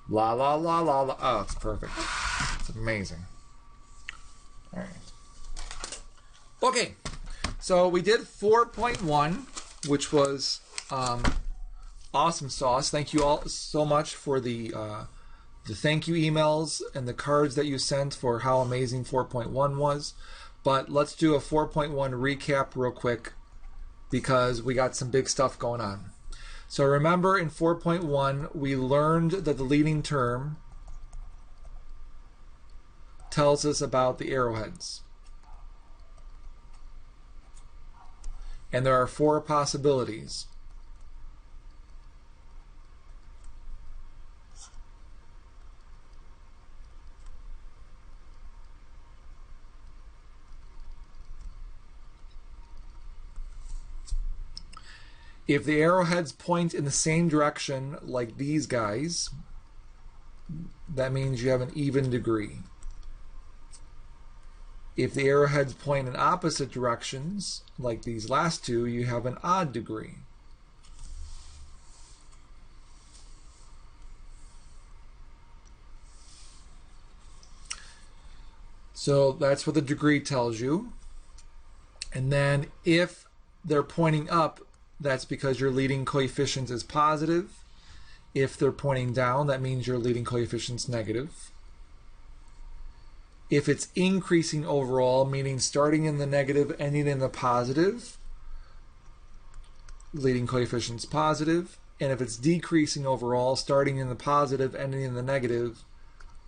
La la la la la. Oh, it's perfect. It's amazing. All right. Okay. So we did 4.1, which was awesome sauce. Thank you all so much for the thank you emails and the cards that you sent for how amazing 4.1 was. But let's do a 4.1 recap real quick because we got some big stuff going on. So remember in 4.1 we learned that the leading term tells us about the arrowheads. And there are 4 possibilities. If the arrowheads point in the same direction like these guys, that means you have an even degree. If the arrowheads point in opposite directions, like these last two, you have an odd degree. So that's what the degree tells you. And then if they're pointing up, that's because your leading coefficient is positive. If they're pointing down, that means your leading coefficient's negative. If it's increasing overall, meaning starting in the negative, ending in the positive, leading coefficient's positive. And if it's decreasing overall, starting in the positive, ending in the negative,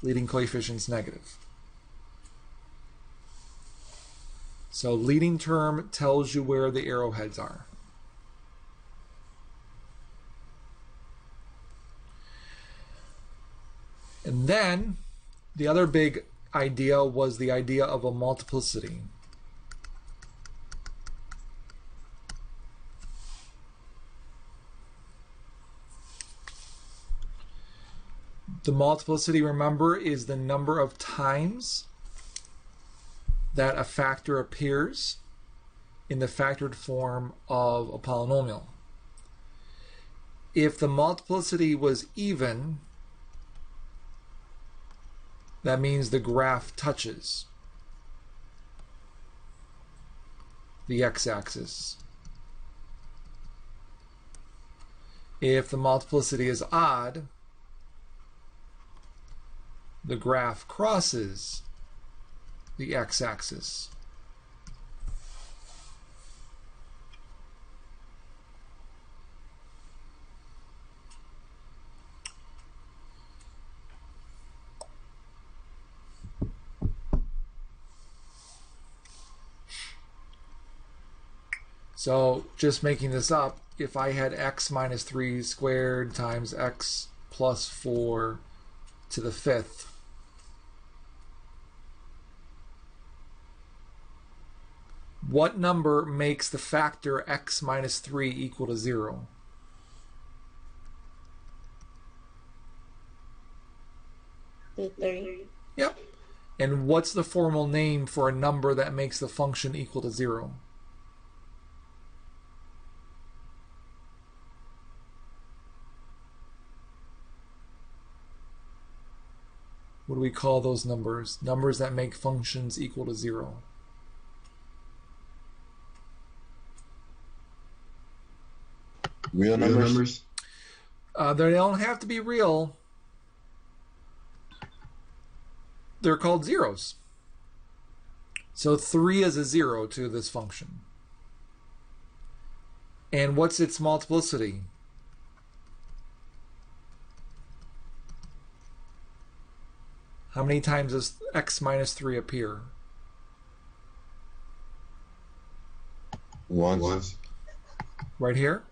leading coefficient's negative. So leading term tells you where the arrowheads are. And then the other big idea was the idea of a multiplicity. The multiplicity, remember, is the number of times that a factor appears in the factored form of a polynomial. If the multiplicity was even, that means the graph touches the x-axis. If the multiplicity is odd, the graph crosses the x-axis. So just making this up, if I had x minus 3 squared times x plus 4 to the 5th, what number makes the factor x minus 3 equal to 0? The 3. Yep. And what's the formal name for a number that makes the function equal to 0? What do we call those numbers? Numbers that make functions equal to 0. Real numbers? They don't have to be real. They're called zeros. So 3 is a 0 to this function. And what's its multiplicity? How many times does x minus 3 appear? Once. Right here?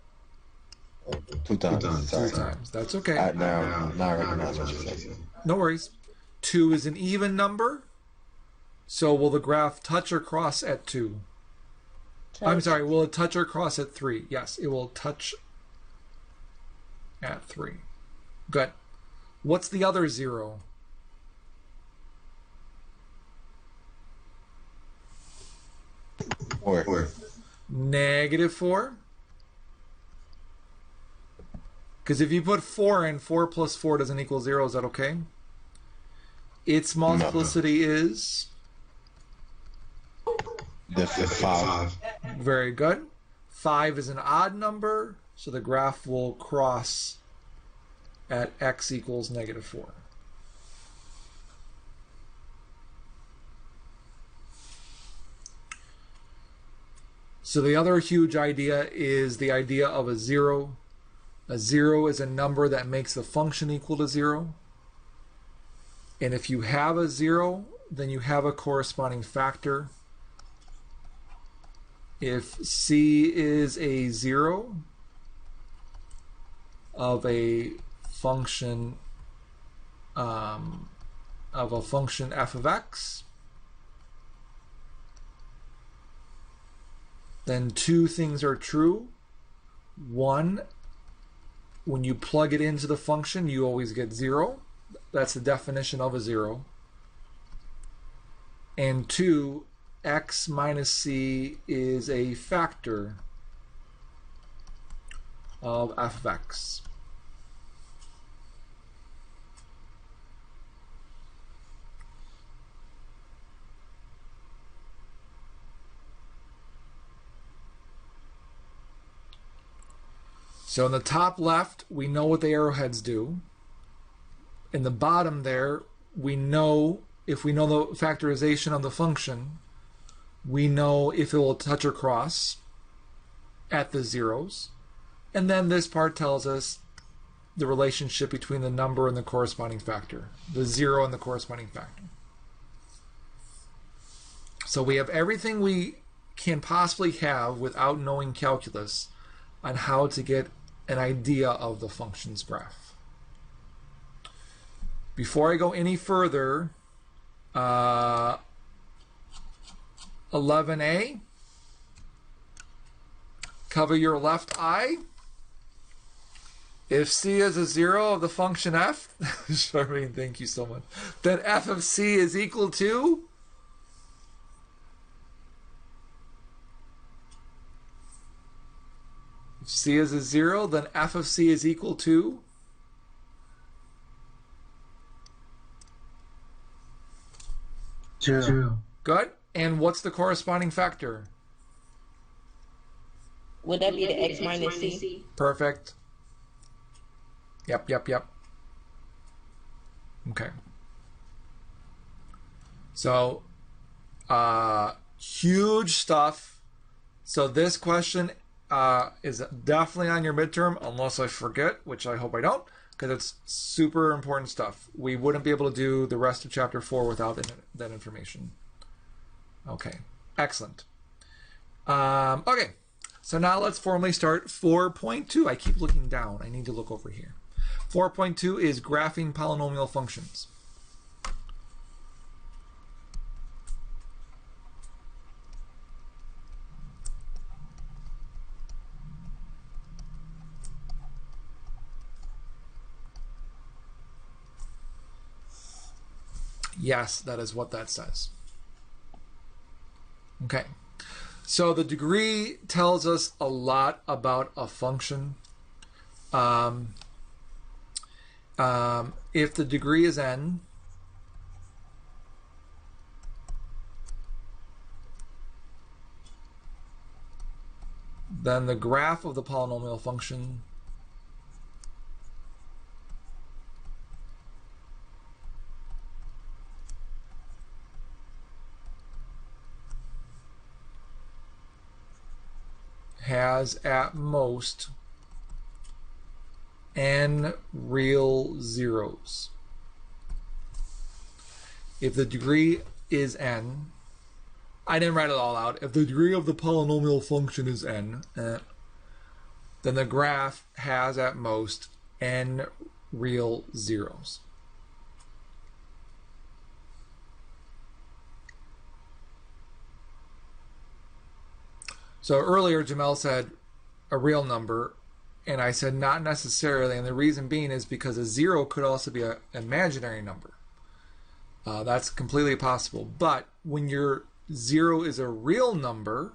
2 times. Sorry. 2 times. That's okay. Now I recognize what you're saying. No worries. 2 is an even number. So will the graph touch or cross at 2? I'm sorry, will it touch or cross at 3? Yes, it will touch at 3. Good. What's the other 0? Four. Negative 4. Because if you put 4 in, 4 plus 4 doesn't equal 0. Is that okay? Its multiplicity is? The 5. Very good. 5 is an odd number, so the graph will cross at x equals -4. So the other huge idea is the idea of a 0. A 0 is a number that makes the function equal to 0. And if you have a 0, then you have a corresponding factor. If C is a 0 of a function f of x, then two things are true. One, when you plug it into the function, you always get 0. That's the definition of a 0. And two, x minus c is a factor of f of x. So in the top left, we know what the arrowheads do. In the bottom there, we know, if we know the factorization of the function, we know if it will touch or cross at the zeros. And then this part tells us the relationship between the number and the corresponding factor, the 0 and the corresponding factor. So we have everything we can possibly have without knowing calculus on how to get an idea of the function's graph. Before I go any further, 11a, cover your left eye. If c is a 0 of the function f, Charmaine, thank you so much, then f of c is equal to? If c is a 0, then f of c is equal to? Zero. Good. And what's the corresponding factor? Would that be the x minus c? Perfect. Yep. Okay. So, huge stuff. So this question is definitely on your midterm, unless I forget, which I hope I don't, because it's super important stuff. We wouldn't be able to do the rest of chapter 4 without that information. Okay, excellent. Okay, so now let's formally start 4.2. I keep looking down. I need to look over here. 4.2 is graphing polynomial functions. Yes, that is what that says. Okay, so the degree tells us a lot about a function. If the degree is n, then the graph of the polynomial function has at most n real zeros. If the degree is n, I didn't write it all out. If the degree of the polynomial function is n, then the graph has at most n real zeros. So earlier Jamel said a real number, and I said not necessarily, and the reason being is because a 0 could also be an imaginary number. That's completely possible. But when your 0 is a real number,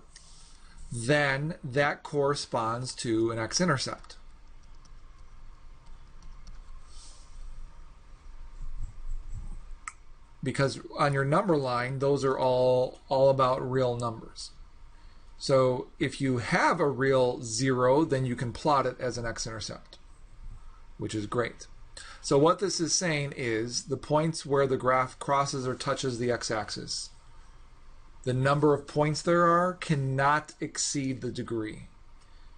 then that corresponds to an x-intercept. because on your number line, those are all about real numbers. So if you have a real 0, then you can plot it as an x-intercept, which is great. So what this is saying is the points where the graph crosses or touches the x-axis, the number of points there are cannot exceed the degree.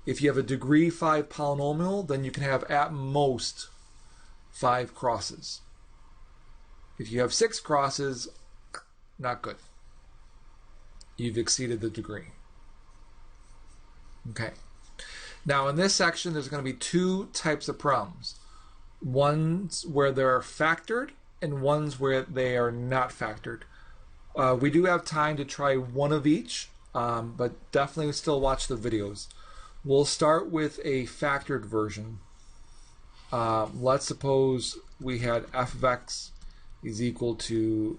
If you have a degree 5 polynomial, then you can have at most 5 crosses. If you have 6 crosses, not good. You've exceeded the degree. Okay. Now in this section, there's going to be 2 types of problems. Ones where they're factored and ones where they are not factored. We do have time to try one of each, but definitely still watch the videos. We'll start with a factored version. Let's suppose we had f of x is equal to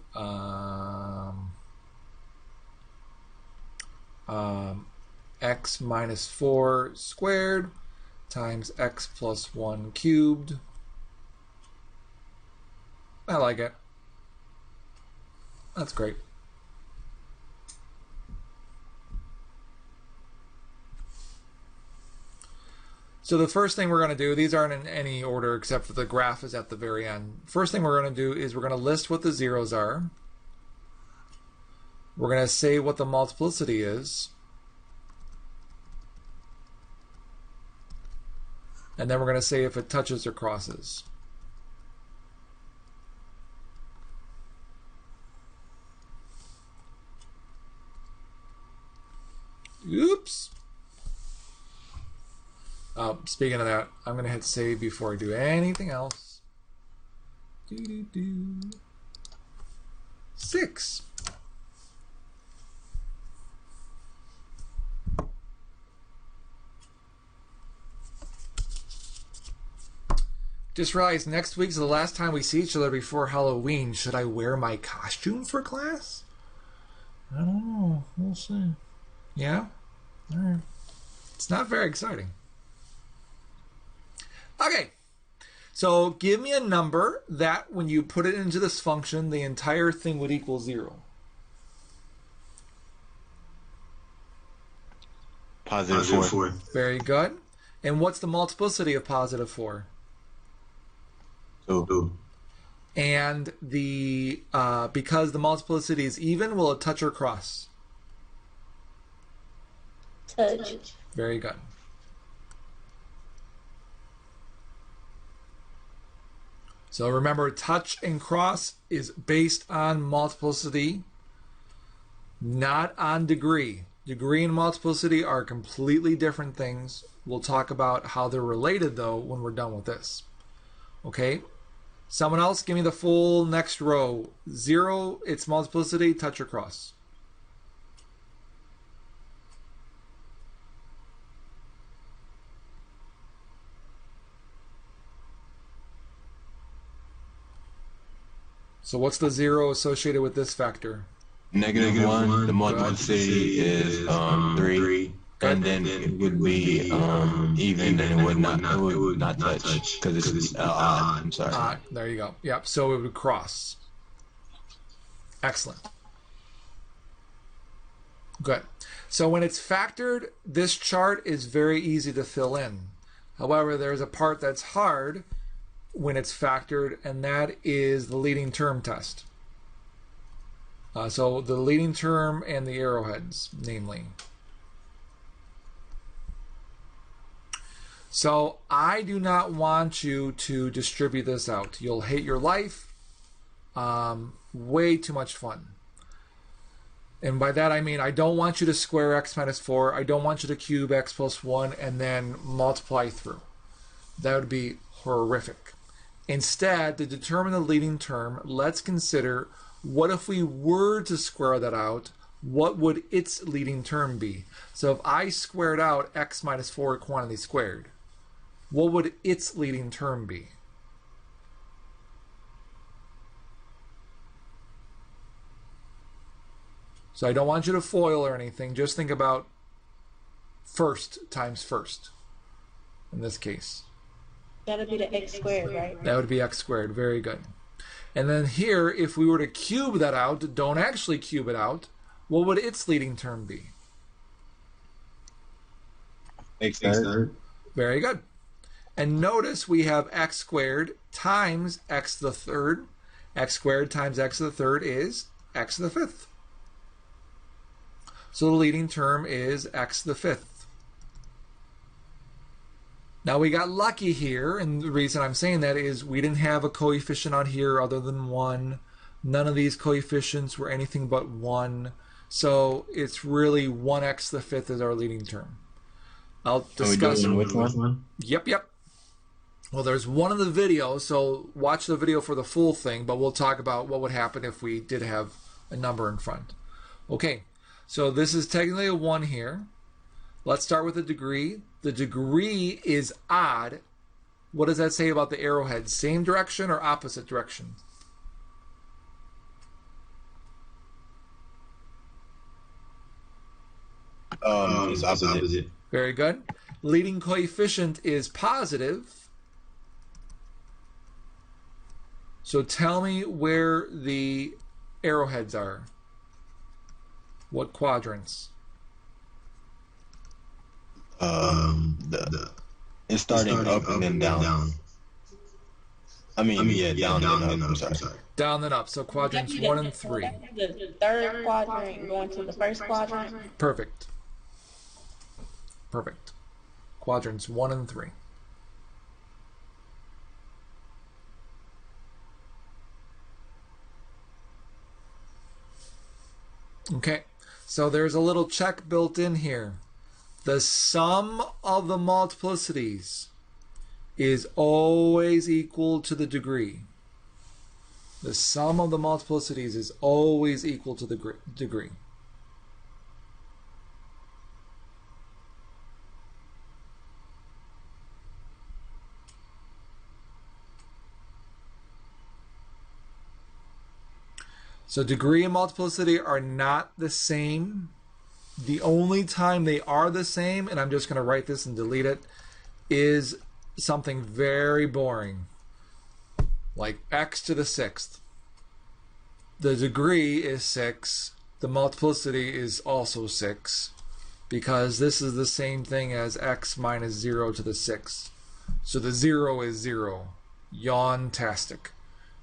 x minus 4 squared times x plus 1 cubed. I like it. That's great. So the first thing we're going to do, these aren't in any order except for the graph is at the very end. First thing we're going to do is we're going to list what the zeros are. We're going to say what the multiplicity is. And then we're going to say if it touches or crosses. Oops. Speaking of that, I'm going to hit save before I do anything else. 6. Just realized next week's the last time we see each other before Halloween. Should I wear my costume for class? I don't know. We'll see. Yeah? All right. It's not very exciting. Okay, so give me a number that when you put it into this function, the entire thing would equal 0. Positive 4. Very good. And what's the multiplicity of positive 4? 2. And the because the multiplicity is even, will it touch or cross? Touch. Very good. So remember, touch and cross is based on multiplicity, not on degree. Degree and multiplicity are completely different things. We'll talk about how they're related, though, when we're done with this. Okay? Someone else, give me the full next row. 0, its multiplicity, touch or cross. So what's the 0 associated with this factor? Negative 1. The multiplicity is 3. And then it would be even, and it would not touch because it's odd. I'm sorry. There you go. Yep. So it would cross. Excellent. Good. So when it's factored, this chart is very easy to fill in. However, there's a part that's hard when it's factored, and that is the leading term test. So the leading term and the arrowheads, namely. So I do not want you to distribute this out. You'll hate your life. Way too much fun. And by that I mean I don't want you to square x minus 4. I don't want you to cube x plus 1 and then multiply through. That would be horrific. Instead, to determine the leading term, let's consider what if we were to square that out, what would its leading term be? So if I squared out x minus 4 quantity squared, what would its leading term be? So I don't want you to FOIL or anything. Just think about first times first in this case. That'll be the x squared, right? That would be x squared. Very good. And then here, if we were to cube that out, don't actually cube it out, what would its leading term be? X third. Very good. And notice we have x squared times x to the third. X squared times x to the third is x to the fifth. So the leading term is x to the fifth. Now we got lucky here, and the reason I'm saying that is we didn't have a coefficient on here other than 1. None of these coefficients were anything but 1. So it's really 1x to the fifth is our leading term. I'll discuss. Are we doing which one? Yep. Well, there's one in the video, so watch the video for the full thing, but we'll talk about what would happen if we did have a number in front. Okay, so this is technically a 1 here. Let's start with the degree. The degree is odd. What does that say about the arrowhead? Same direction or opposite direction? It's opposite. Very good. Leading coefficient is positive. So tell me where the arrowheads are. What quadrants? It's starting up and then down. I mean, down and up. I'm sorry. Down and up. So quadrants 1 and 3. The third quadrant going to the first quadrant. Perfect. Quadrants 1 and 3. Okay, so there's a little check built in here. The sum of the multiplicities is always equal to the degree. The sum of the multiplicities is always equal to the degree. So degree and multiplicity are not the same. The only time they are the same, and I'm just going to write this and delete it, is something very boring, like x to the sixth. The degree is 6. The multiplicity is also 6, because this is the same thing as x minus 0 to the sixth. So the 0 is 0. Yawn-tastic.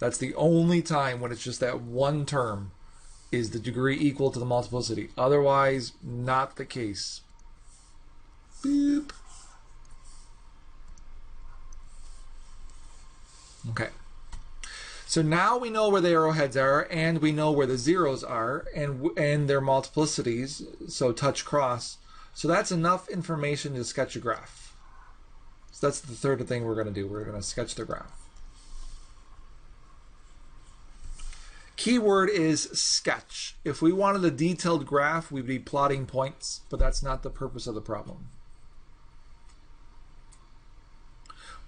That's the only time when it's just that one term is the degree equal to the multiplicity. Otherwise, not the case. Boop. Okay. So now we know where the arrowheads are, and we know where the zeros are, and their multiplicities, so touch cross. So that's enough information to sketch a graph. So that's the third thing we're going to do. We're going to sketch the graph. Keyword is sketch. If we wanted a detailed graph, we'd be plotting points, but that's not the purpose of the problem.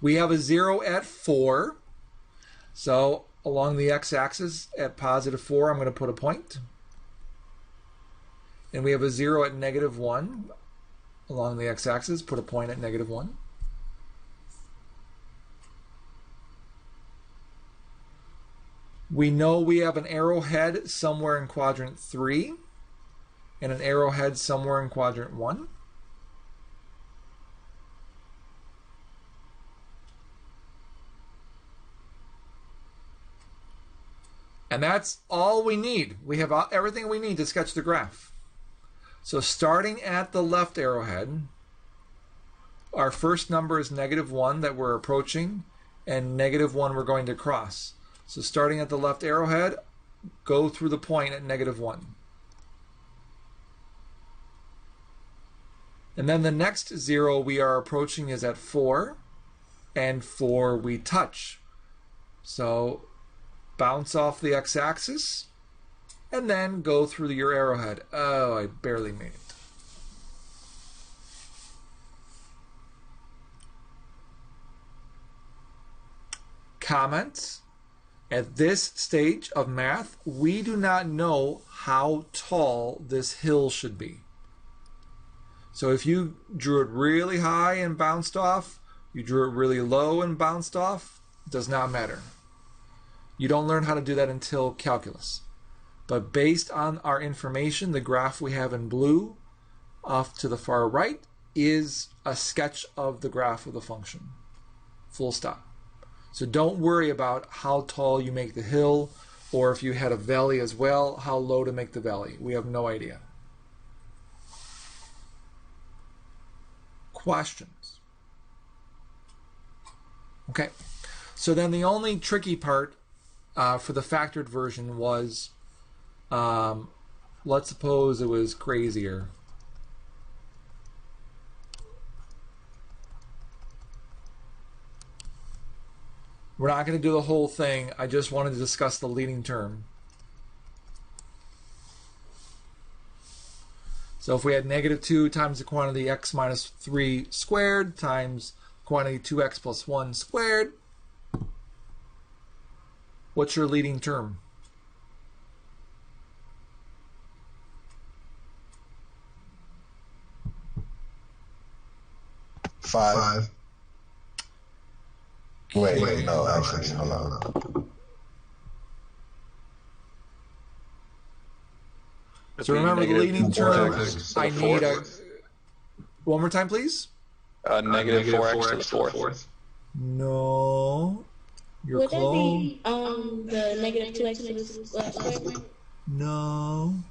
We have a 0 at 4. So along the x-axis at positive 4, I'm going to put a point. And we have a 0 at negative 1. Along the x-axis, put a point at negative 1. We know we have an arrowhead somewhere in quadrant 3 and an arrowhead somewhere in quadrant 1. And that's all we need. We have everything we need to sketch the graph. So starting at the left arrowhead, our first number is negative 1 that we're approaching, and negative 1 we're going to cross. So starting at the left arrowhead, go through the point at negative 1. And then the next 0 we are approaching is at 4, and 4 we touch. So bounce off the x-axis, and then go through your arrowhead. Oh, I barely made it. Comments? At this stage of math, we do not know how tall this hill should be. So if you drew it really high and bounced off, you drew it really low and bounced off, it does not matter. You don't learn how to do that until calculus. But based on our information, the graph we have in blue off to the far right is a sketch of the graph of the function. Full stop. So don't worry about how tall you make the hill, or if you had a valley as well, how low to make the valley. We have no idea. Questions? Okay. So then the only tricky part for the factored version was, let's suppose it was crazier. We're not going to do the whole thing. I just wanted to discuss the leading term. So if we had -2 times the quantity x minus 3 squared times quantity 2x plus 1 squared, what's your leading term? Five. Wait, no, actually, hold on. So remember the leading term, I need a... One more time, please? Negative 4x to the fourth. No. You're Would close. that be the negative 2x to the square? No.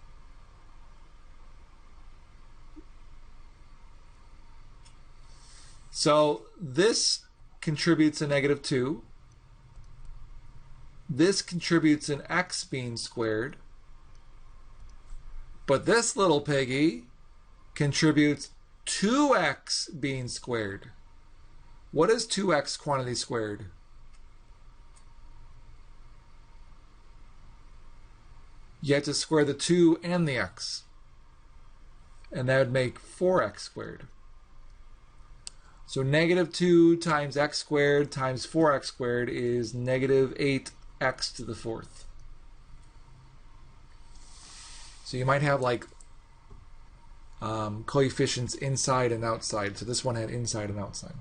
So this contributes a -2. This contributes an x being squared. But this little piggy contributes 2x being squared. What is 2x quantity squared? You have to square the 2 and the x. And that would make 4x squared. So -2 times x squared times 4x squared is -8x to the fourth. So you might have like coefficients inside and outside. So this one had inside and outside.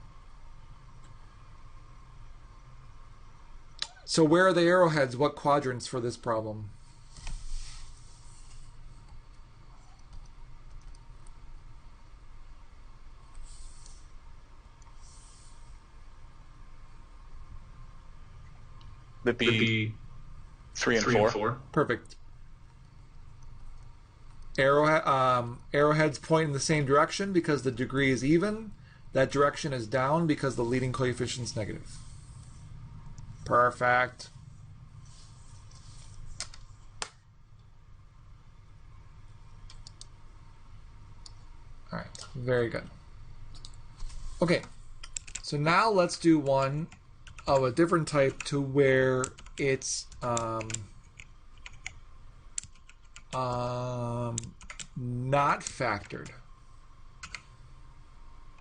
So where are the arrowheads? What quadrants for this problem? Would be 3 and 4. Perfect. Arrowheads point in the same direction because the degree is even. That direction is down because the leading coefficient is negative. Perfect. All right, very good. Okay, so now let's do one of a different type to where it's not factored.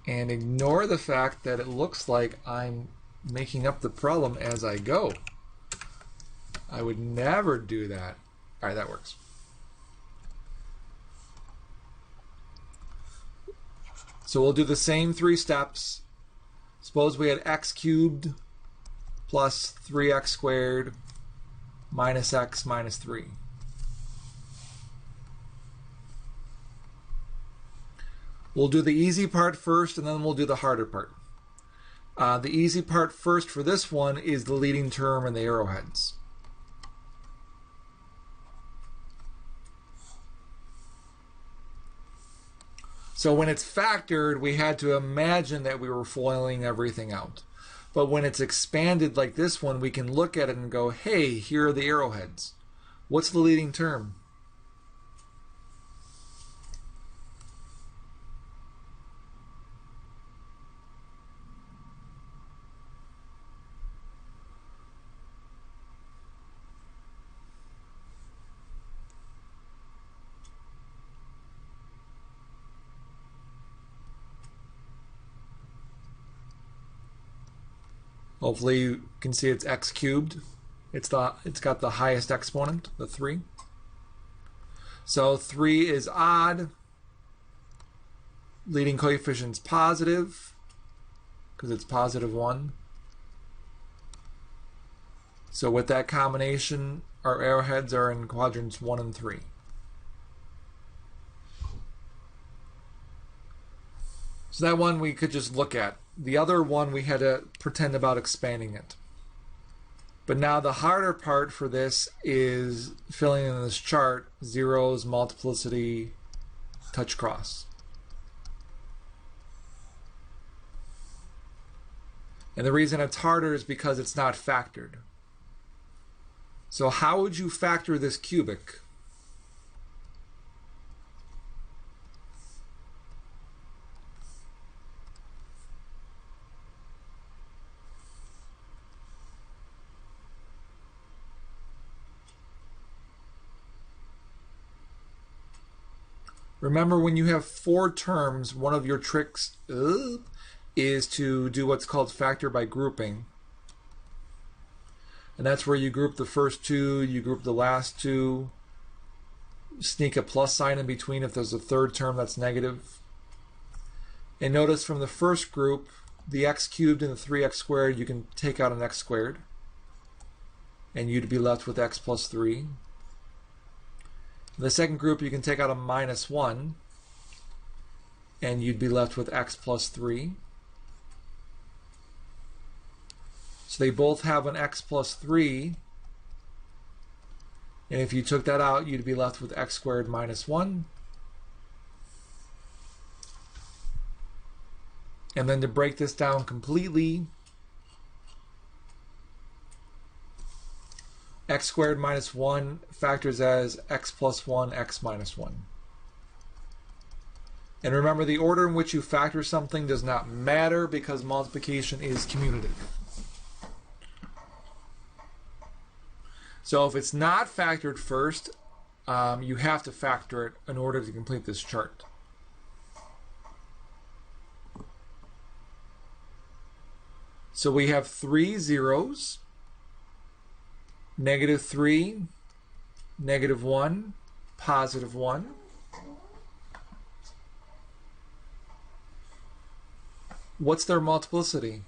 And ignore the fact that it looks like I'm making up the problem as I go. I would never do that. All right, that works. So we'll do the same 3 steps. Suppose we had x cubed plus 3x squared minus x minus 3. We'll do the easy part first, and then we'll do the harder part. The easy part first for this one is the leading term and the arrowheads. So when it's factored, we had to imagine that we were foiling everything out. But when it's expanded like this one, we can look at it and go, hey, here are the arrowheads. What's the leading term? Hopefully you can see it's x cubed. It's got the highest exponent, the 3. So 3 is odd. Leading coefficient's positive because it's positive 1. So with that combination, our arrowheads are in quadrants 1 and 3. So that one we could just look at. The other one we had to pretend about expanding it. But now the harder part for this is filling in this chart: zeros, multiplicity, touch cross. And the reason it's harder is because it's not factored. So how would you factor this cubic? Remember, when you have 4 terms, one of your tricks is to do what's called factor by grouping. And that's where you group the first 2, you group the last 2, sneak a plus sign in between if there's a third term that's negative. And notice from the first group, the x cubed and the 3x squared, you can take out an x squared. And you'd be left with x plus 3. In the second group, you can take out a minus 1, and you'd be left with x plus 3. So they both have an x plus 3, and if you took that out, you'd be left with x squared minus 1. And then to break this down completely, x squared minus 1 factors as x plus 1, x minus 1. And remember, the order in which you factor something does not matter because multiplication is commutative. So if it's not factored first, you have to factor it in order to complete this chart. So we have 3 zeros. -3, -1, +1. What's their multiplicity?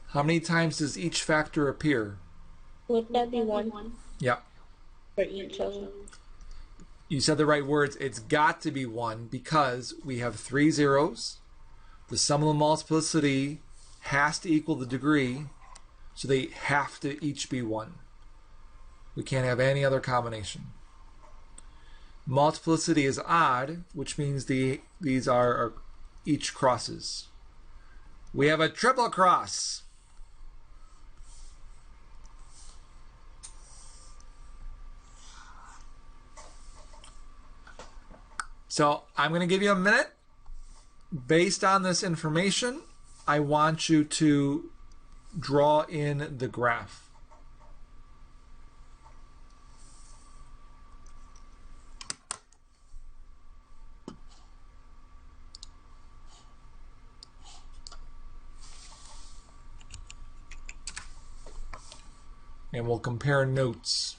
How many times does each factor appear? Would that be 1 Yeah. for each of them? You said the right words. It's got to be 1 because we have 3 zeros. The sum of the multiplicity has to equal the degree, so they have to each be 1. We can't have any other combination. Multiplicity is odd, which means these are each crosses. We have a triple cross. So I'm going to give you a minute. Based on this information, I want you to draw in the graph. And we'll compare notes.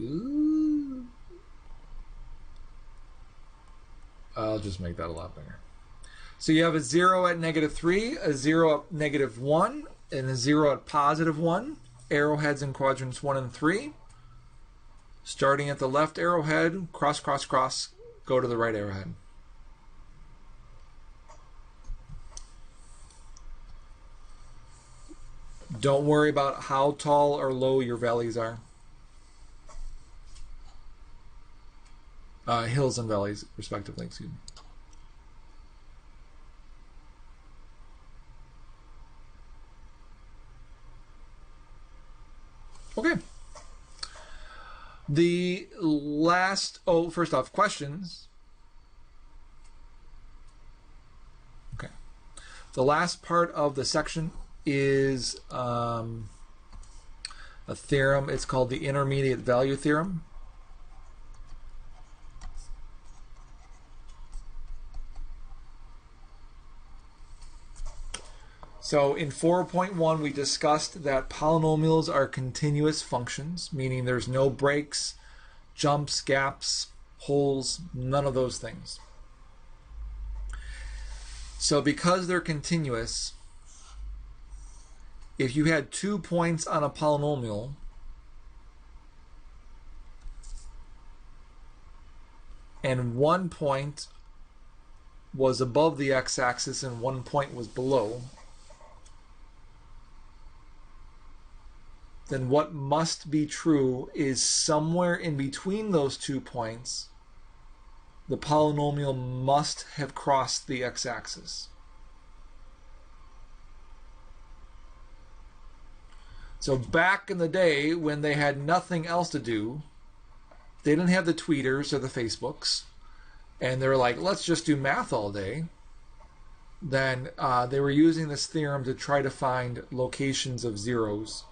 Ooh. I'll just make that a lot bigger. So you have a 0 at -3, a 0 at -1, and a 0 at +1. Arrowheads in quadrants 1 and 3. Starting at the left arrowhead, cross, cross, cross, go to the right arrowhead. Don't worry about how tall or low your valleys are. Hills and valleys, respectively, excuse me. Okay. The last, first off, questions. Okay. The last part of the section is a theorem. It's called the intermediate value theorem. So in 4.1 we discussed that polynomials are continuous functions, meaning there's no breaks, jumps, gaps, holes, none of those things. So because they're continuous, if you had 2 points on a polynomial, and 1 point was above the x-axis and 1 point was below, then what must be true is somewhere in between those 2 points, the polynomial must have crossed the x-axis. So back in the day when they had nothing else to do, they didn't have the tweeters or the Facebooks, and they were like, let's just do math all day. Then they were using this theorem to try to find locations of zeros.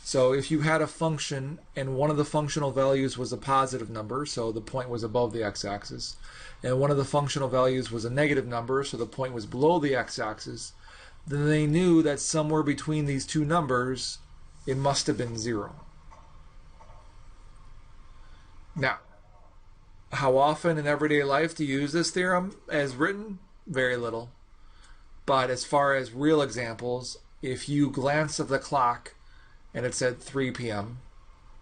So if you had a function and one of the functional values was a positive number, so the point was above the x-axis, and one of the functional values was a negative number, so the point was below the x-axis, then they knew that somewhere between these two numbers it must have been 0. Now, how often in everyday life do you use this theorem as written? Very little. But as far as real examples, if you glance at the clock and it said 3 p.m.,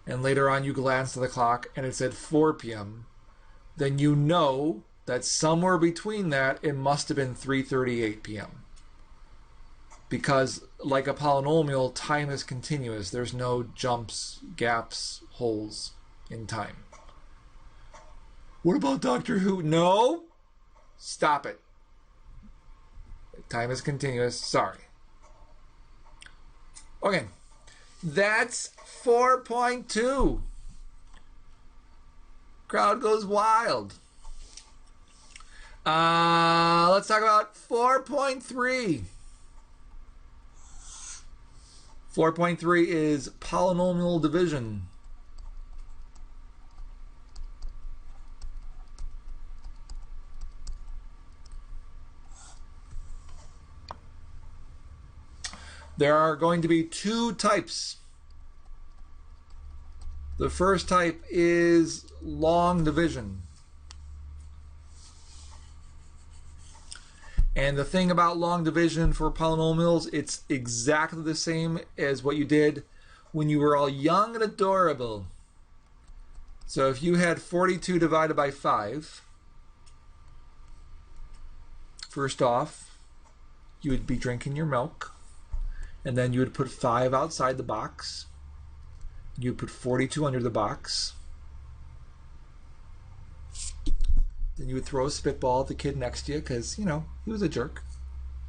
and later on you glance at the clock and it said 4 p.m., then you know that somewhere between that it must have been 3:38 p.m. Because like a polynomial, time is continuous. There's no jumps, gaps, holes in time. What about Doctor Who? No! Stop it. Time is continuous. Sorry. Okay. That's 4.2. Crowd goes wild. Let's talk about 4.3. 4.3 is polynomial division. There are going to be 2 types. The first type is long division. And the thing about long division for polynomials, it's exactly the same as what you did when you were all young and adorable. So if you had 42 divided by 5, first off, you would be drinking your milk. And then you would put 5 outside the box. You would put 42 under the box. Then you would throw a spitball at the kid next to you because, you know, he was a jerk.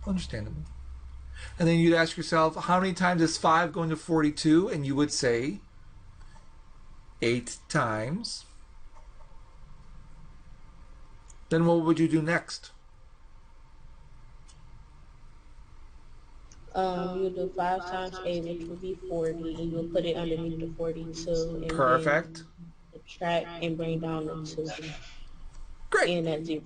Understandable. And then you'd ask yourself, how many times is 5 going to 42? And you would say 8 times. Then what would you do next? You would do 5 times 8, which would be 40, and you'll put it underneath the 42. And Perfect. then subtract and bring down the 2. Great. And at 0.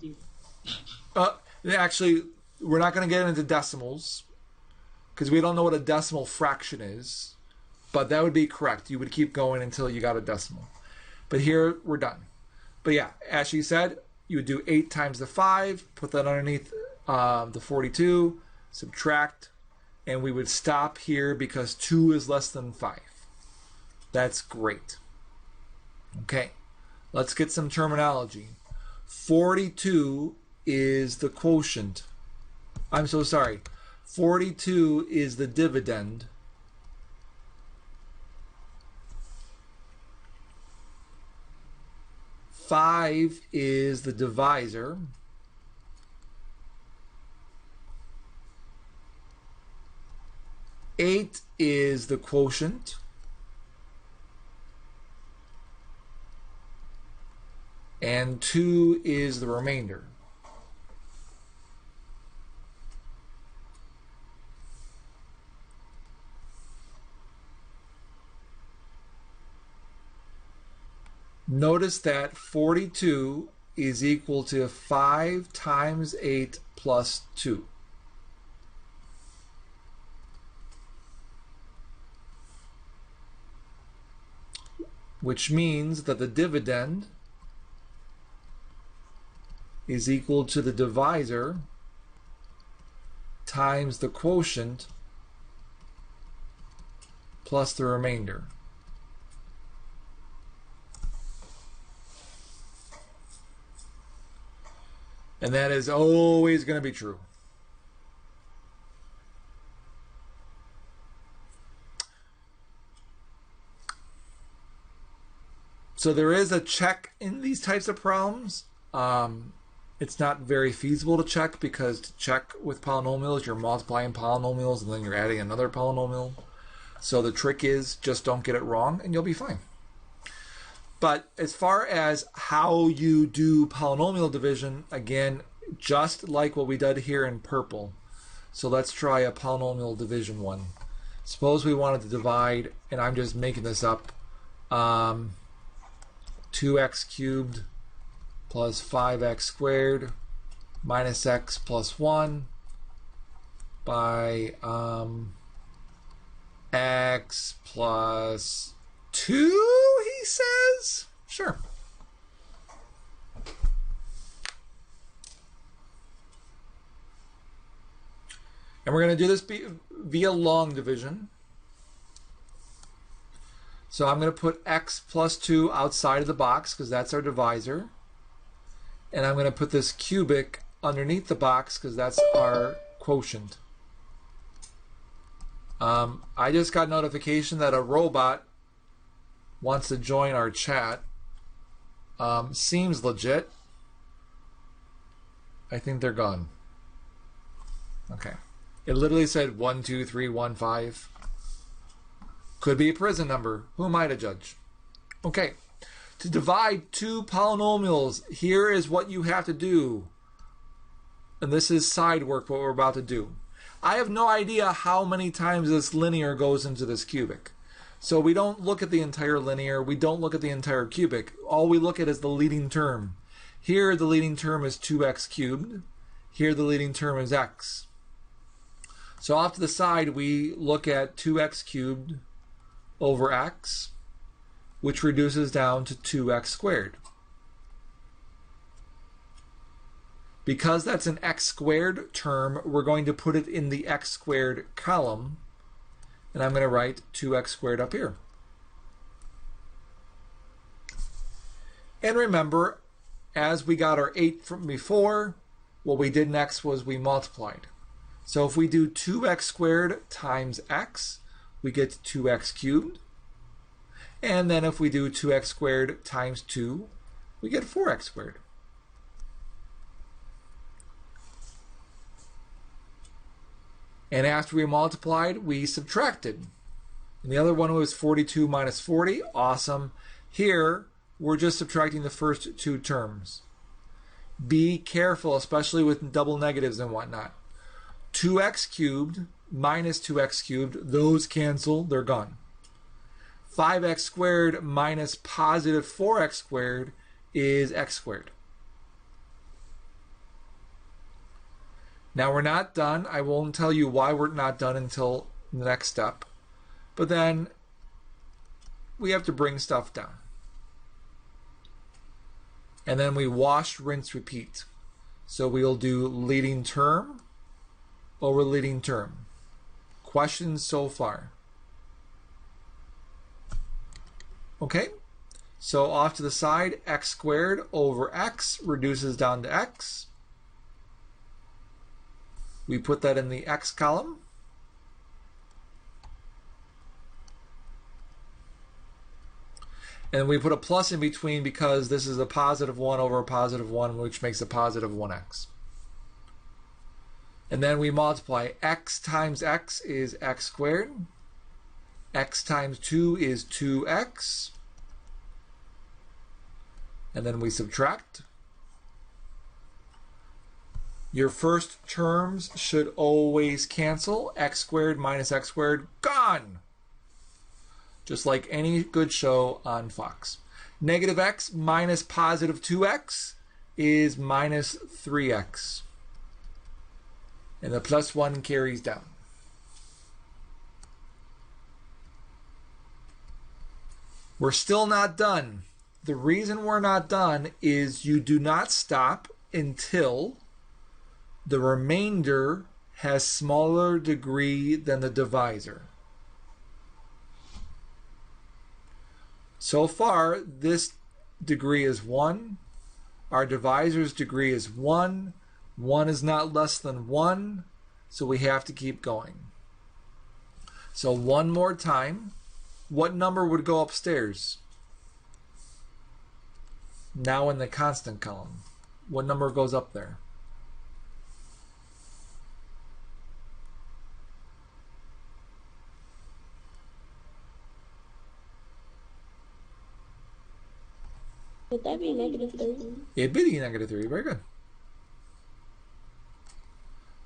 Actually, we're not going to get into decimals because we don't know what a decimal fraction is, but that would be correct. You would keep going until you got a decimal. But here, we're done. But yeah, as she said, you would do 8 times the 5, put that underneath the 42, subtract, and we would stop here because 2 is less than 5. That's great. Okay, let's get some terminology. 42 is the quotient. I'm so sorry. 42 is the dividend. Five is the divisor. Eight is the quotient. And 2 is the remainder. Notice that 42 is equal to 5 times 8 plus 2. Which means that the dividend is equal to the divisor times the quotient plus the remainder. And that is always going to be true. So there is a check in these types of problems. It's not very feasible to check, because to check with polynomials, you're multiplying polynomials and then you're adding another polynomial. So the trick is just don't get it wrong and you'll be fine. But as far as how you do polynomial division, again, just like what we did here in purple. So let's try a polynomial division one. Suppose we wanted to divide, and I'm just making this up, 2x cubed plus 5x squared minus x plus 1 by x plus 2, he says? Sure. And we're going to do this via long division. So I'm going to put x plus 2 outside of the box because that's our divisor. And I'm going to put this cubic underneath the box because that's our quotient. I just got notification that a robot wants to join our chat. Seems legit. I think they're gone. Okay. It literally said 12315. Could be a prison number. Who am I to judge? Okay. To divide two polynomials, here is what you have to do. And this is side work, what we're about to do. I have no idea how many times this linear goes into this cubic. So we don't look at the entire linear. We don't look at the entire cubic. All we look at is the leading term. Here the leading term is 2x cubed. Here the leading term is x. So off to the side we look at 2x cubed over x, which reduces down to 2x squared. Because that's an x squared term, we're going to put it in the x squared column, and I'm going to write 2x squared up here. And remember, as we got our 8 from before, what we did next was we multiplied. So if we do 2x squared times x, we get 2x cubed. And then if we do 2x squared times 2, we get 4x squared. And after we multiplied, we subtracted. And the other one was 42 minus 40. Awesome. Here, we're just subtracting the first two terms. Be careful, especially with double negatives and whatnot. 2x cubed minus 2x cubed, those cancel, they're gone. 5x squared minus positive 4x squared is x squared. Now we're not done. I won't tell you why we're not done until the next step. But then we have to bring stuff down. And then we wash, rinse, repeat. So we'll do leading term over leading term. Questions so far? Okay, So off to the side, x squared over x reduces down to x. We put that in the x column. And we put a plus in between because this is a positive 1 over a positive 1, which makes a positive 1x. And then we multiply. X times x is x squared. X times 2 is 2x. And then we subtract. Your first terms should always cancel. X squared minus x squared, gone! Just like any good show on Fox. Negative x minus positive 2x is minus 3x. And the plus 1 carries down. We're still not done. The reason we're not done is you do not stop until the remainder has smaller degree than the divisor. So far, this degree is 1. Our divisor's degree is 1. 1 is not less than 1, so we have to keep going. So one more time. What number would go upstairs? Now in the constant column. What number goes up there? Would that be negative 3? It'd be negative 3. Very good.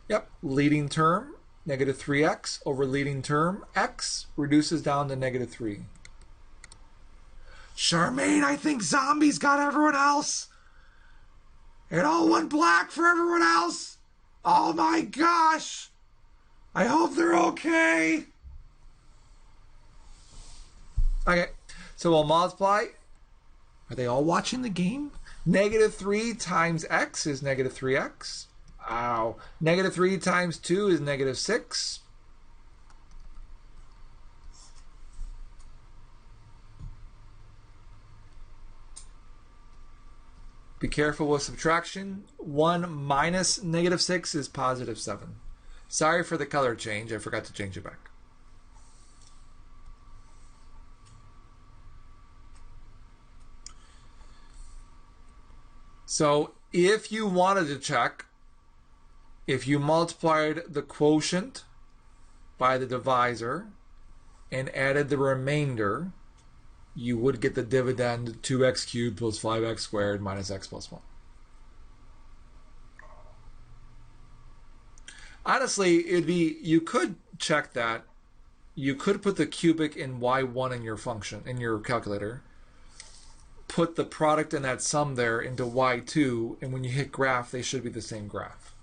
Yep. Leading term, negative 3x over leading term, x reduces down to negative 3. Charmaine, I think zombies got everyone else. It all went black for everyone else. Oh my gosh. I hope they're okay. Okay, so we'll multiply. Are they all watching the game? Negative 3 times x is negative 3x. Ow. Negative 3 times 2 is negative 6. Be careful with subtraction. 1 minus negative 6 is positive 7. Sorry for the color change. I forgot to change it back. So if you wanted to check, if you multiplied the quotient by the divisor and added the remainder, you would get the dividend 2x cubed plus 5x squared minus x plus 1. Honestly, it'd be, you could check that. You could put the cubic in y1 in your function, in your calculator. Put the product and that sum there into y2, and when you hit graph, they should be the same graph.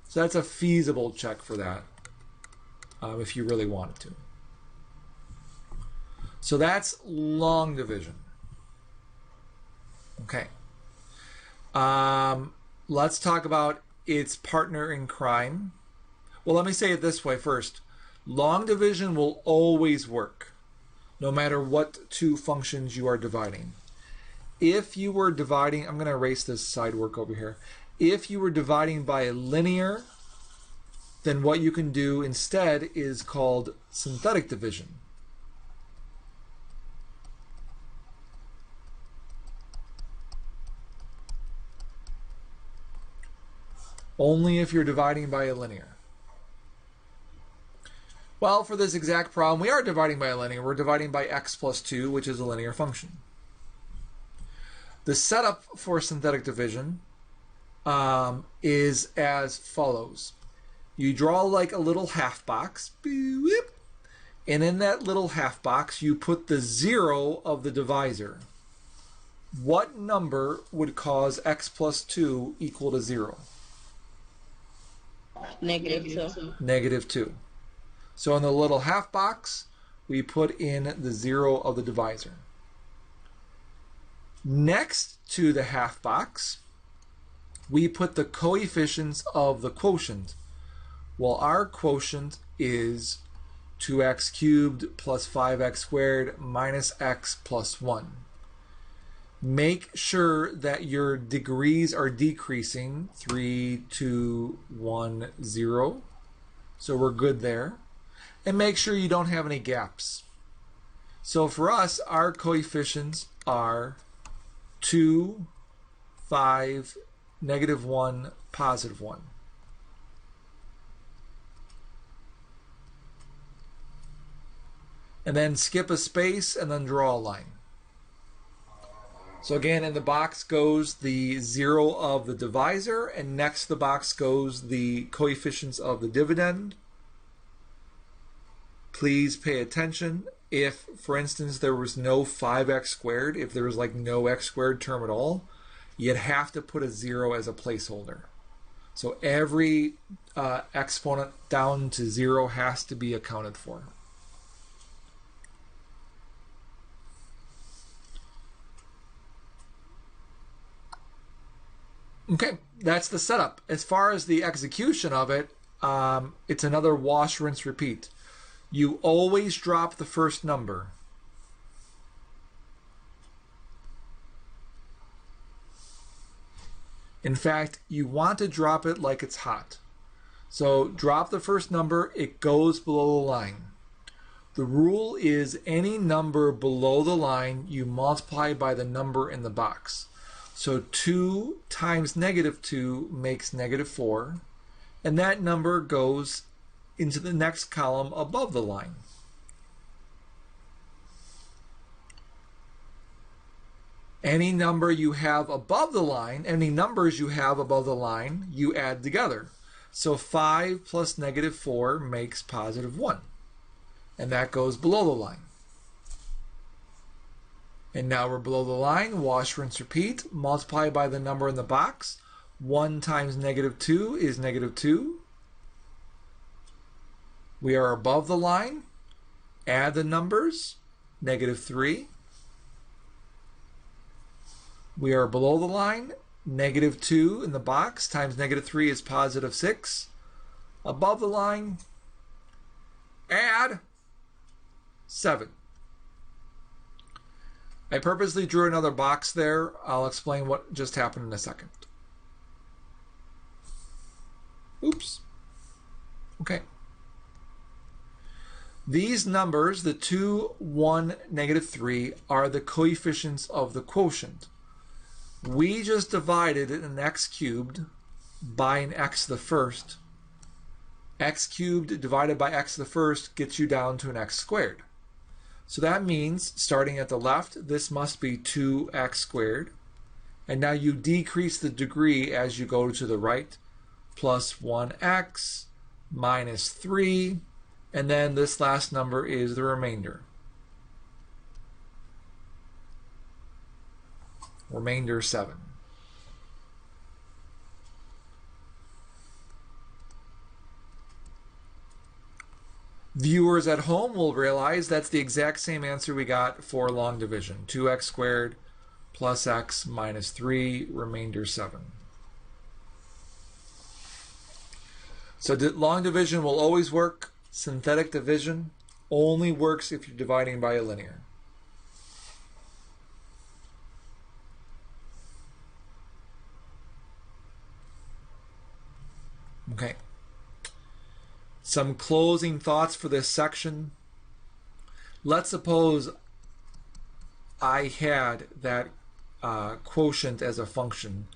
So that's a feasible check for that, if you really wanted to. So that's long division. Okay. Let's talk about its partner in crime. Well, let me say it this way first. Long division will always work, no matter what two functions you are dividing. If you were dividing, I'm going to erase this side work over here. If you were dividing by a linear, then what you can do instead is called synthetic division. Only if you're dividing by a linear. Well, for this exact problem, we are dividing by a linear. We're dividing by x plus 2, which is a linear function. The setup for synthetic division is as follows. You draw like a little half box, and in that little half box, you put the 0 of the divisor. What number would cause x plus 2 equal to 0? Negative 2. Negative 2. So in the little half box, we put in the 0 of the divisor. Next to the half box, we put the coefficients of the quotient. Well, our quotient is 2x cubed plus 5x squared minus x plus 1. Make sure that your degrees are decreasing. 3, 2, 1, 0. So we're good there. And make sure you don't have any gaps. So for us, our coefficients are 2, 5, -1, +1. And then skip a space and then draw a line. So again, in the box goes the 0 of the divisor, and next to the box goes the coefficients of the dividend. Please pay attention. If, for instance, there was no 5x squared, if there was like no x squared term at all, you'd have to put a 0 as a placeholder. So every exponent down to 0 has to be accounted for. Okay, that's the setup. As far as the execution of it, it's another wash, rinse, repeat. You always drop the first number. In fact, you want to drop it like it's hot. So drop the first number, it goes below the line. The rule is any number below the line you multiply by the number in the box. So 2 times -2 makes -4, and that number goes into the next column above the line. Any number you have above the line, any numbers you have above the line, you add together. So 5 plus -4 makes +1, and that goes below the line. And now we're below the line, wash, rinse, repeat, multiply by the number in the box. 1 times -2 is -2. We are above the line, add the numbers, -3. We are below the line, -2 in the box times -3 is +6. Above the line, add 7. I purposely drew another box there. I'll explain what just happened in a second. Oops. Okay. These numbers, the 2, 1, -3, are the coefficients of the quotient. We just divided an x cubed by an x to the first. X cubed divided by x to the first gets you down to an x squared. So that means, starting at the left, this must be 2x squared. And now you decrease the degree as you go to the right. Plus 1x minus 3. And then this last number is the remainder. Remainder 7. Viewers at home will realize that's the exact same answer we got for long division. 2x squared plus x minus 3, remainder 7. So long division will always work. Synthetic division only works if you're dividing by a linear. Okay. Some closing thoughts for this section. Let's suppose I had that quotient as a function.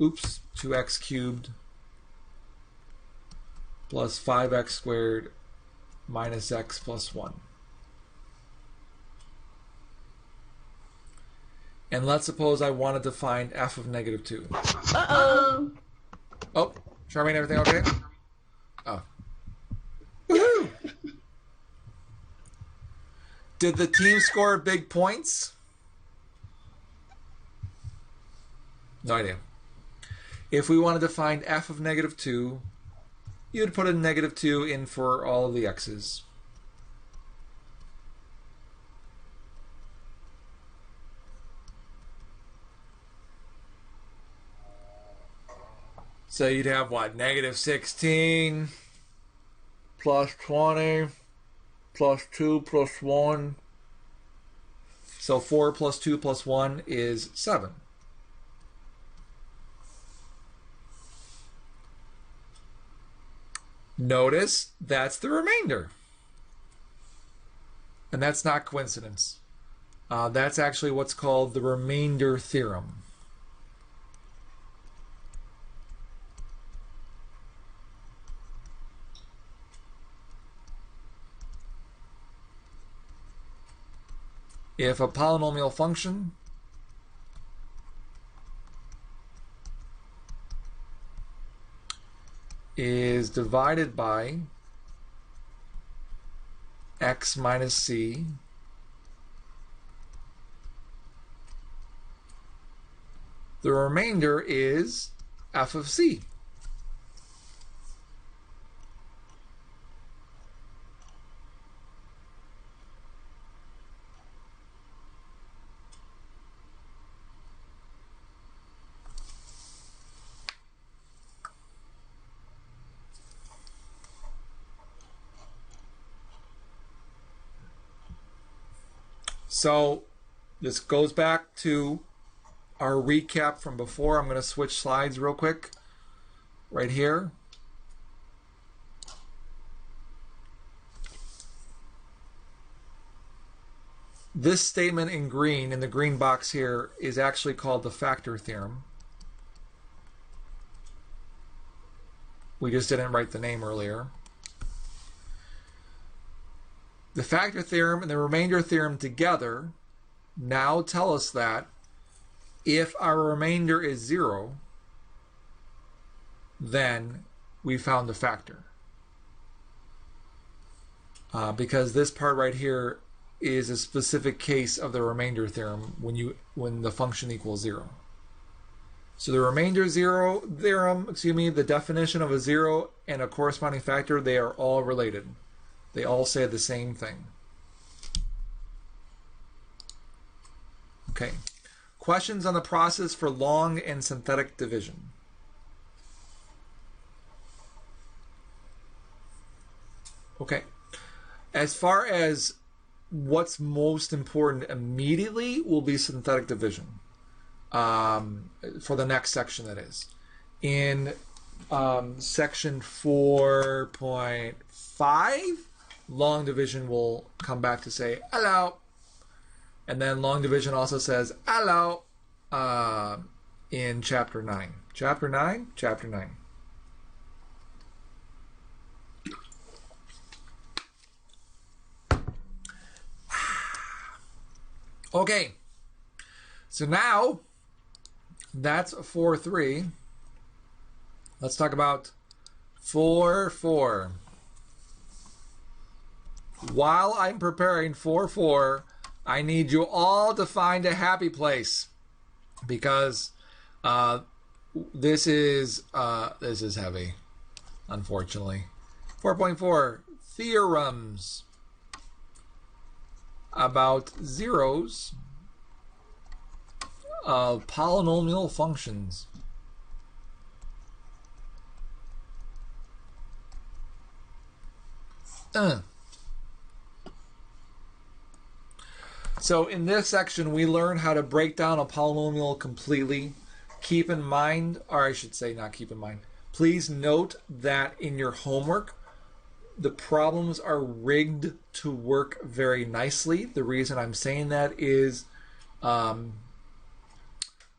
Oops, 2x cubed plus 5x squared minus x plus 1. And let's suppose I wanted to find f of -2. Uh-oh. Oh, Charmaine, everything okay? Oh. Woohoo! Did the team score big points? No idea. If we wanted to find f of -2, you'd put a -2 in for all of the x's. So you'd have what? -16 plus 20 plus 2 plus 1. So 4 plus 2 plus 1 is 7. Notice that's the remainder. And that's not coincidence. That's actually what's called the Remainder Theorem. If a polynomial function is divided by x minus c, the remainder is f of c. So this goes back to our recap from before. I'm going to switch slides real quick right here. This statement in green, in the green box here, is actually called the factor theorem. We just didn't write the name earlier. The factor theorem and the remainder theorem together now tell us that if our remainder is 0, then we found the factor. Because this part right here is a specific case of the remainder theorem when the function equals 0. So the remainder theorem, the definition of a 0 and a corresponding factor, they are all related. They all say the same thing. Okay. Questions on the process for long and synthetic division? Okay. As far as what's most important immediately will be synthetic division. For the next section, that is. In section 4.5, long division will come back to say hello. And then long division also says hello in chapter 9. Chapter 9? Chapter 9. Okay. So now, that's 4.3. Let's talk about 4.4. While I'm preparing 4.4, I need you all to find a happy place, because this is heavy, unfortunately. 4.4, theorems about zeros of polynomial functions. So in this section, we learn how to break down a polynomial completely. Keep in mind, or I should say not keep in mind, please note that in your homework, the problems are rigged to work very nicely. The reason I'm saying that is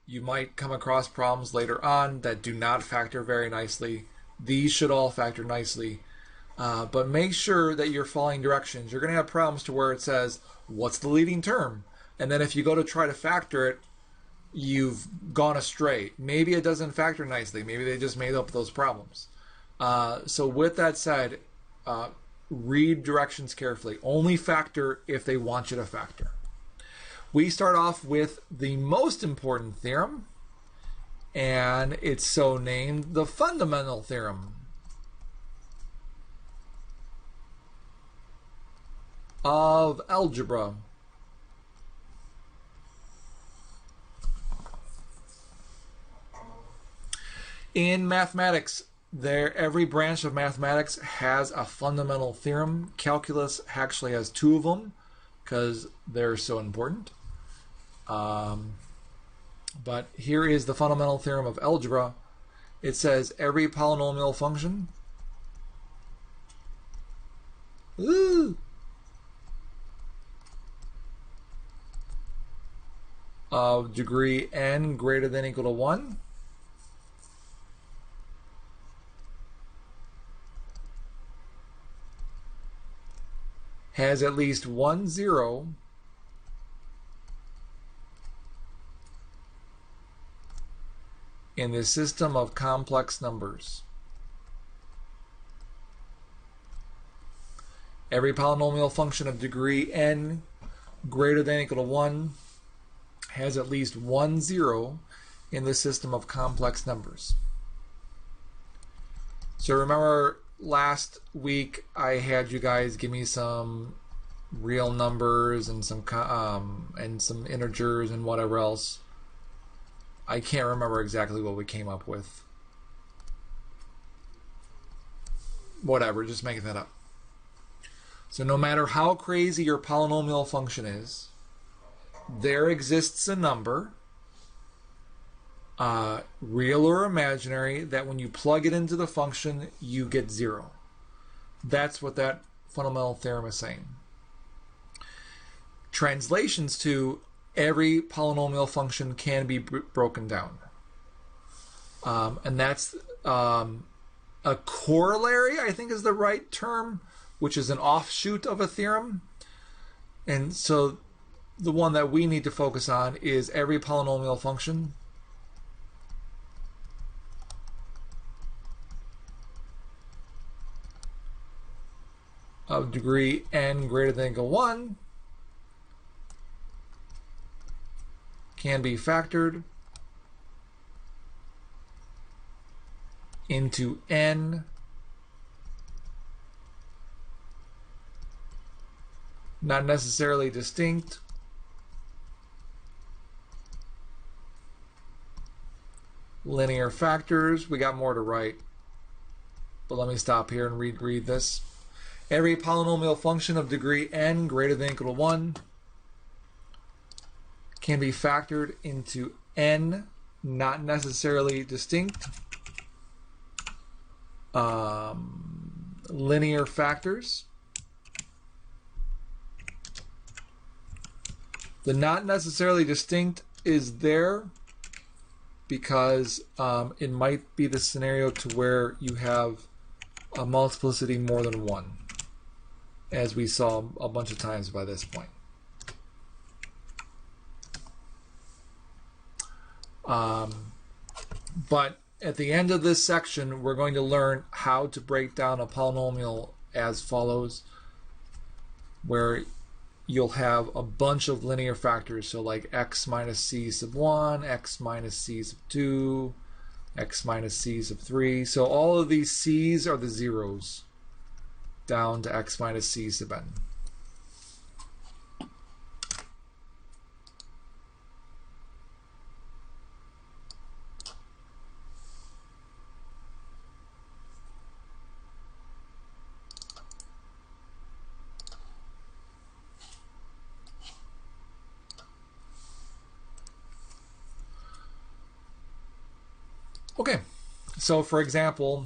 you might come across problems later on that do not factor very nicely. These should all factor nicely. But make sure that you're following directions. You're going to have problems to where it says, what's the leading term? And then if you go to try to factor it, you've gone astray. Maybe it doesn't factor nicely. Maybe they just made up those problems. So with that said, read directions carefully. Only factor if they want you to factor. We start off with the most important theorem, and it's so named the fundamental theorem of algebra. In mathematics, every branch of mathematics has a fundamental theorem. Calculus actually has 2 of them because they're so important. But here is the fundamental theorem of algebra. It says every polynomial function of degree n greater than or equal to 1 has at least one zero in the system of complex numbers. Every polynomial function of degree n greater than or equal to 1 has at least one zero in the system of complex numbers. So remember last week I had you guys give me some real numbers and some integers and whatever else. I can't remember exactly what we came up with. Whatever, just making that up. So no matter how crazy your polynomial function is, there exists a number, real or imaginary, that when you plug it into the function, you get 0. That's what that fundamental theorem is saying. Translations to every polynomial function can be broken down. And that's a corollary, I think is the right term, which is an offshoot of a theorem. And so the one that we need to focus on is every polynomial function of degree n greater than or equal to 1 can be factored into n not necessarily distinct linear factors. We got more to write, but let me stop here and read this. Every polynomial function of degree n greater than or equal to 1 can be factored into n not necessarily distinct linear factors. The not necessarily distinct is there because it might be the scenario to where you have a multiplicity more than 1, as we saw a bunch of times by this point. But at the end of this section, we're going to learn how to break down a polynomial as follows, where you'll have a bunch of linear factors, so like x minus c sub 1, x minus c sub 2, x minus c sub 3. So all of these c's are the zeros down to x minus c sub n. Okay, so for example,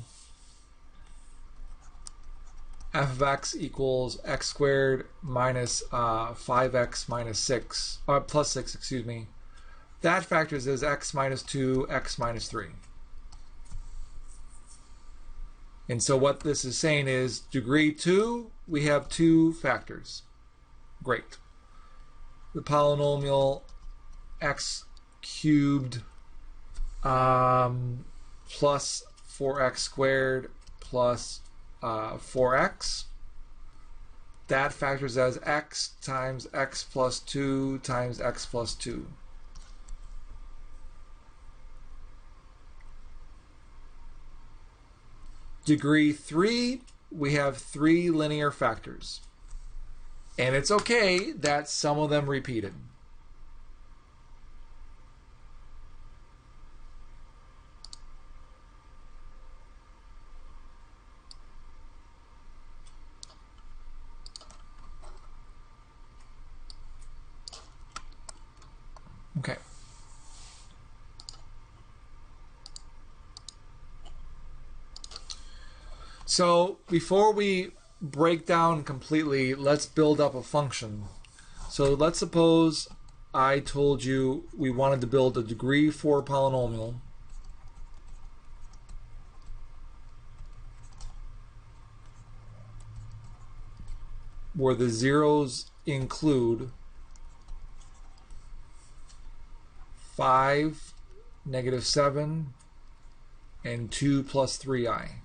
f of x equals x squared minus 5x minus 6, plus 6, excuse me. That factors as x minus 2, x minus 3. And so what this is saying is degree 2, we have 2 factors. Great. The polynomial x cubed plus 4x squared plus 4x. That factors as x times x plus 2 times x plus 2. Degree 3, we have 3 linear factors. And it's okay that some of them repeated. So before we break down completely, let's build up a function. So let's suppose I told you we wanted to build a degree 4 polynomial where the zeros include 5, -7, and 2 plus 3i.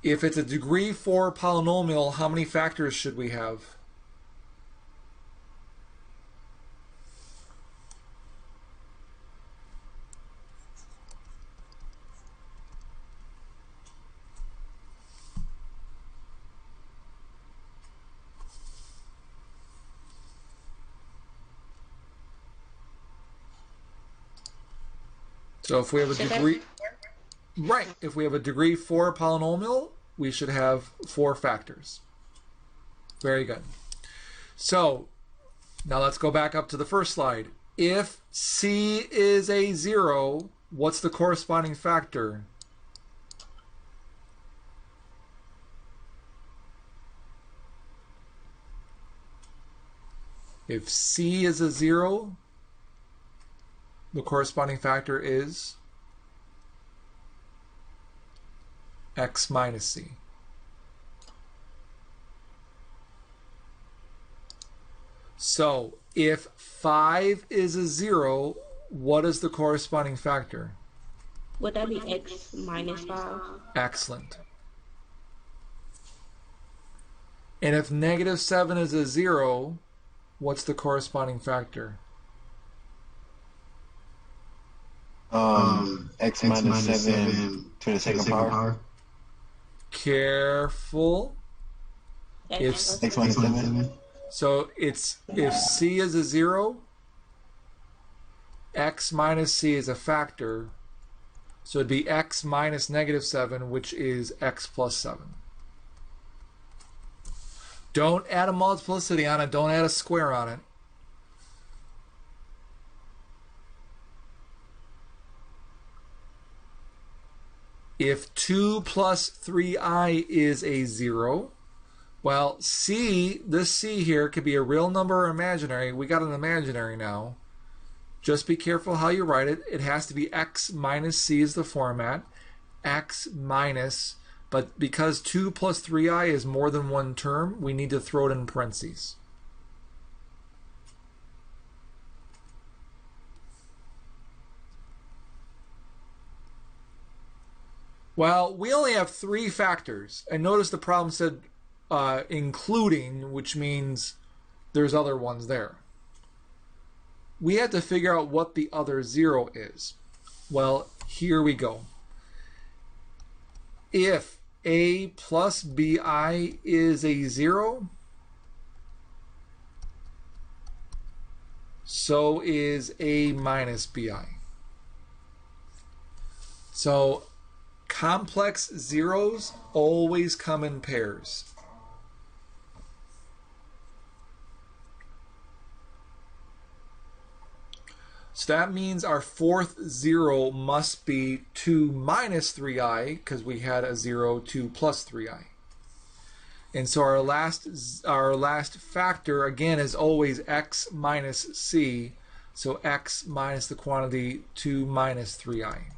If it's a degree 4 polynomial, how many factors should we have? So if we have a degree, right, if we have a degree 4 polynomial, we should have 4 factors. Very good. So now let's go back up to the first slide. If C is a 0, what's the corresponding factor? If C is a 0, the corresponding factor is x minus c. So if 5 is a 0, what is the corresponding factor? Would that be x minus 5? Excellent. And if -7 is a 0, what's the corresponding factor? X minus 7 to the second power. Careful. X X minus 7. So it's if C is a 0, x minus c is a factor. So it'd be x minus -7, which is x plus 7. Don't add a multiplicity on it. Don't add a square on it. If 2 plus 3i is a 0, well, c, this c here could be a real number or imaginary. We got an imaginary now. Just be careful how you write it. It has to be x minus c is the format. X minus, but because 2 plus 3i is more than one term, we need to throw it in parentheses. Well, we only have 3 factors. And notice the problem said including, which means there's other ones there. We had to figure out what the other 0 is. Well, here we go. If a plus bi is a 0, so is a minus bi. So complex zeros always come in pairs. So that means our fourth 0 must be 2 minus 3i, because we had a 0, 2 plus 3i. And so our last factor, again, is always x minus c. So x minus the quantity 2 minus 3i.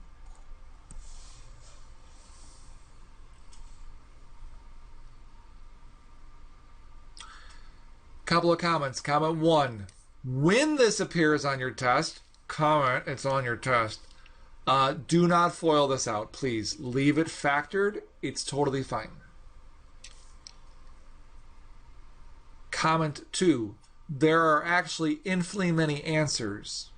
Couple of comments. Comment 1. When this appears on your test, comment, it's on your test. Do not FOIL this out, please. Leave it factored. It's totally fine. Comment 2. There are actually infinitely many answers.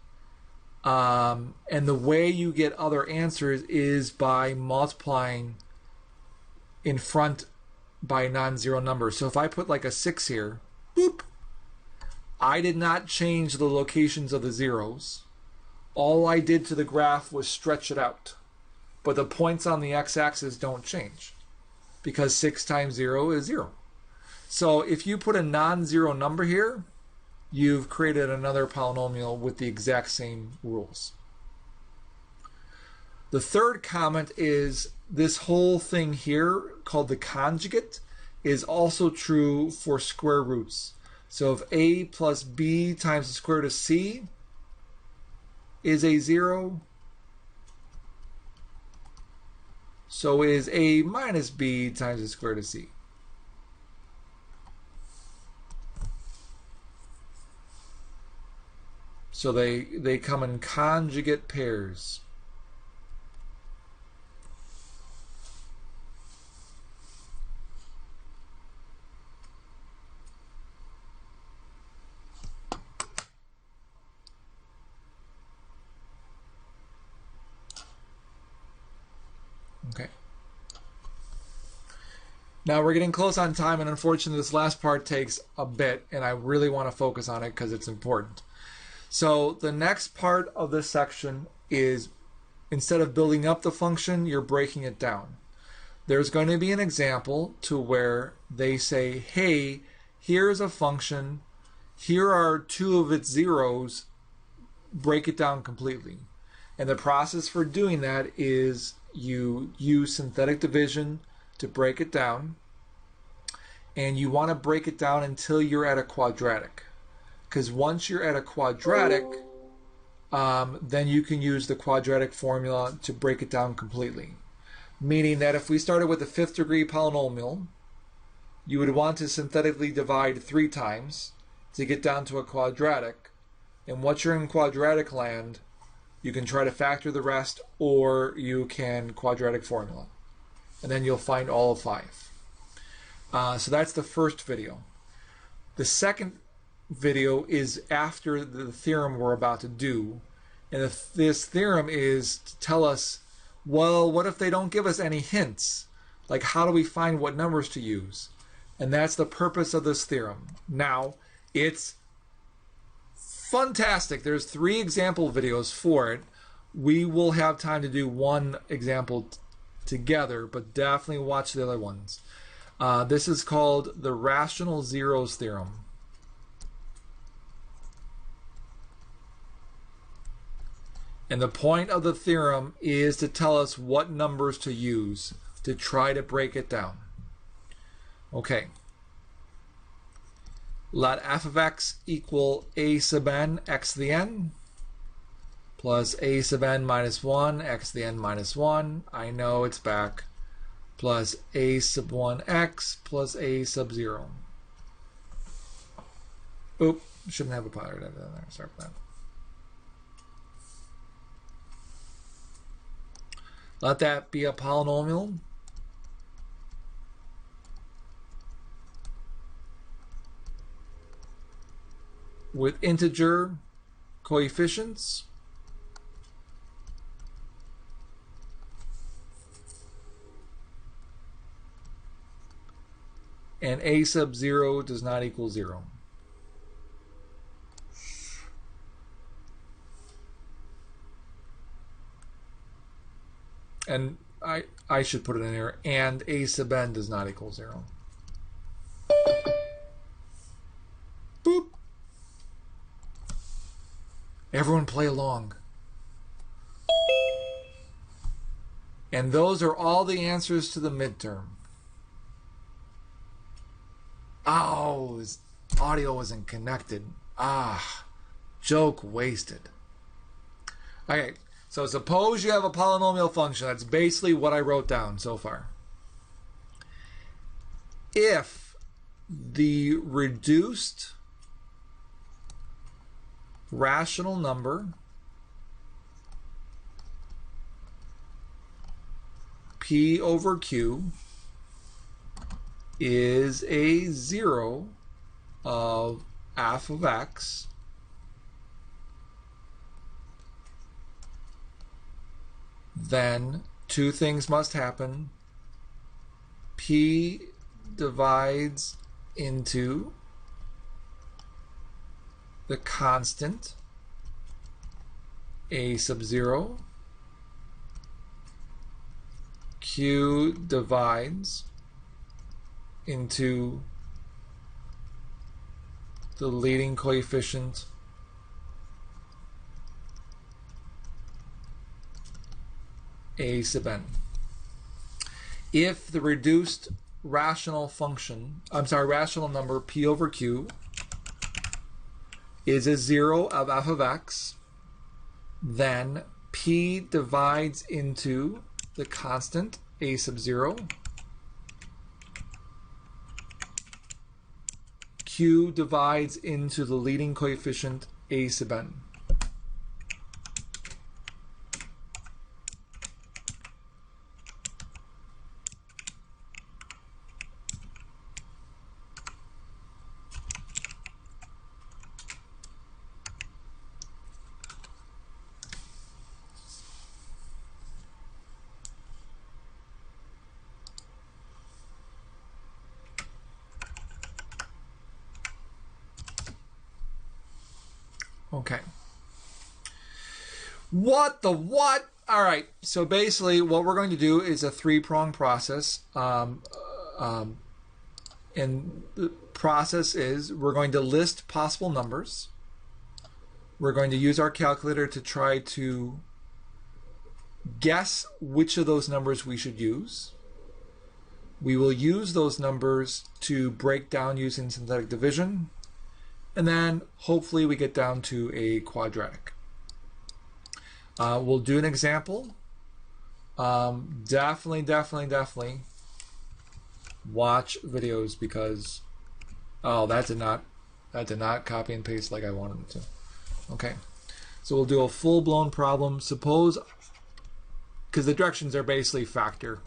And the way you get other answers is by multiplying in front by non-zero numbers. So if I put like a 6 here, boop, I did not change the locations of the zeros. All I did to the graph was stretch it out. But the points on the x-axis don't change because 6 times 0 is 0. So if you put a non-zero number here, you've created another polynomial with the exact same rules. The third comment is this whole thing here called the conjugate is also true for square roots. So if a plus b times the square root of c is a 0, so is a minus b times the square root of c. So they come in conjugate pairs. Okay. Now we're getting close on time, and unfortunately this last part takes a bit, and I really want to focus on it because it's important. So the next part of this section is, instead of building up the function, you're breaking it down. There's going to be an example to where they say, hey, here's a function, here are 2 of its zeros, break it down completely. And the process for doing that is you use synthetic division to break it down, and you want to break it down until you're at a quadratic. Because once you're at a quadratic, then you can use the quadratic formula to break it down completely. Meaning that if we started with a 5th degree polynomial, you would want to synthetically divide 3 times to get down to a quadratic. And once you're in quadratic land, you can try to factor the rest, or you can quadratic formula. And then you'll find all of 5. So that's the first video. The second video is after the theorem we're about to do. And this theorem is to tell us, well, what if they don't give us any hints? Like, how do we find what numbers to use? And that's the purpose of this theorem. Now, it's fantastic. There's 3 example videos for it. We will have time to do one example together, but definitely watch the other ones. This is called the rational zeros theorem. And the point of the theorem is to tell us what numbers to use to try to break it down. Okay. Let f of x equal a sub n x to the n plus a sub n minus 1 x to the n minus 1. I know it's back. Plus a sub 1x plus a sub 0. Oop, shouldn't have a polynomial in there. Sorry for that. Let that be a polynomial with integer coefficients and a sub 0 does not equal 0. And I should put it in here, and a sub n does not equal 0. Boop. Everyone play along. And those are all the answers to the midterm. Oh, his audio wasn't connected. Joke wasted. Okay, so suppose you have a polynomial function. That's basically what I wrote down so far. If the reduced rational number P over Q is a 0 of f of x, then 2 things must happen. P divides into the constant a sub 0. Q divides into the leading coefficient a sub n. If the reduced rational number p over q is a 0 of f of x, then p divides into the constant a sub 0, q divides into the leading coefficient a sub n. Okay. What the what? All right. So basically, what we're going to do is a three-pronged process. And the process is we're going to list possible numbers. We're going to use our calculator to try to guess which of those numbers we should use. We will use those numbers to break down using synthetic division. And then hopefully we get down to a quadratic. We'll do an example. Definitely watch videos because that did not copy and paste like I wanted it to. Okay, so we'll do a full-blown problem. Suppose, because the directions are basically factor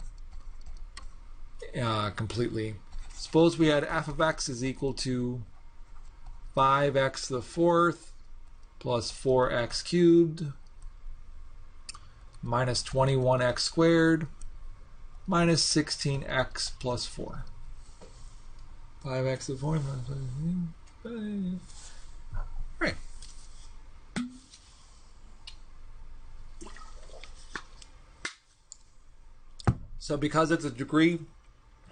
completely. Suppose we had f of x is equal to 5x to the fourth plus 4x cubed minus 21x squared minus 16x plus 4. 5x to the fourth. Right. So because it's a degree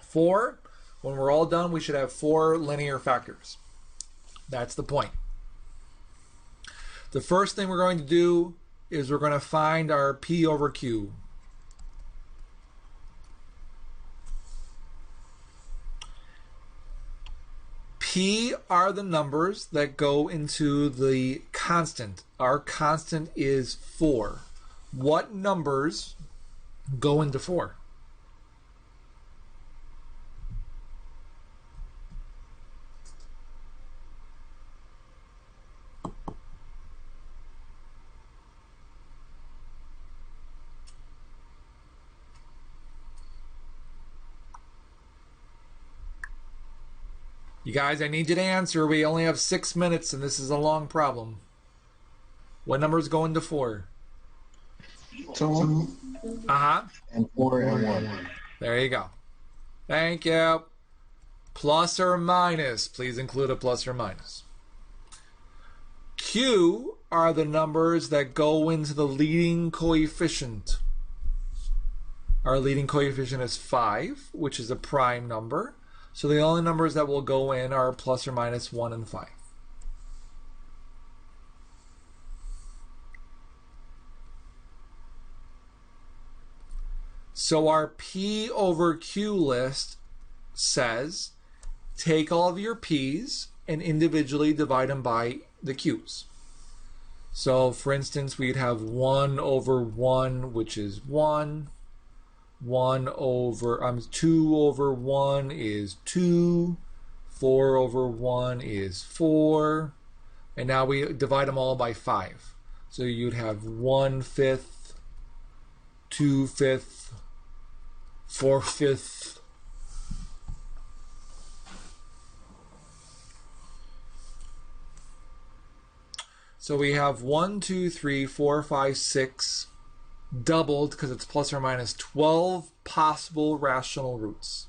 4, when we're all done, we should have 4 linear factors. That's the point. The first thing we're going to do is we're going to find our p over q. P are the numbers that go into the constant. Our constant is 4. What numbers go into 4? You guys, I need you to answer. We only have 6 minutes and this is a long problem. What numbers go into 4? 2. And 4 and 1. There you go. Thank you. Plus or minus. Please include a plus or minus. Q are the numbers that go into the leading coefficient. Our leading coefficient is 5, which is a prime number. So the only numbers that will go in are plus or minus 1 and 5. So our P over Q list says take all of your P's and individually divide them by the Q's. So for instance, we'd have 1 over 1, which is 1. 2 over 1 is 2. 4 over 1 is 4. And now we divide them all by 5. So you'd have 1/5, 2/5, 4/5. So we have 1, 2, 3, 4, 5, 6 doubled because it's plus or minus 12 possible rational roots.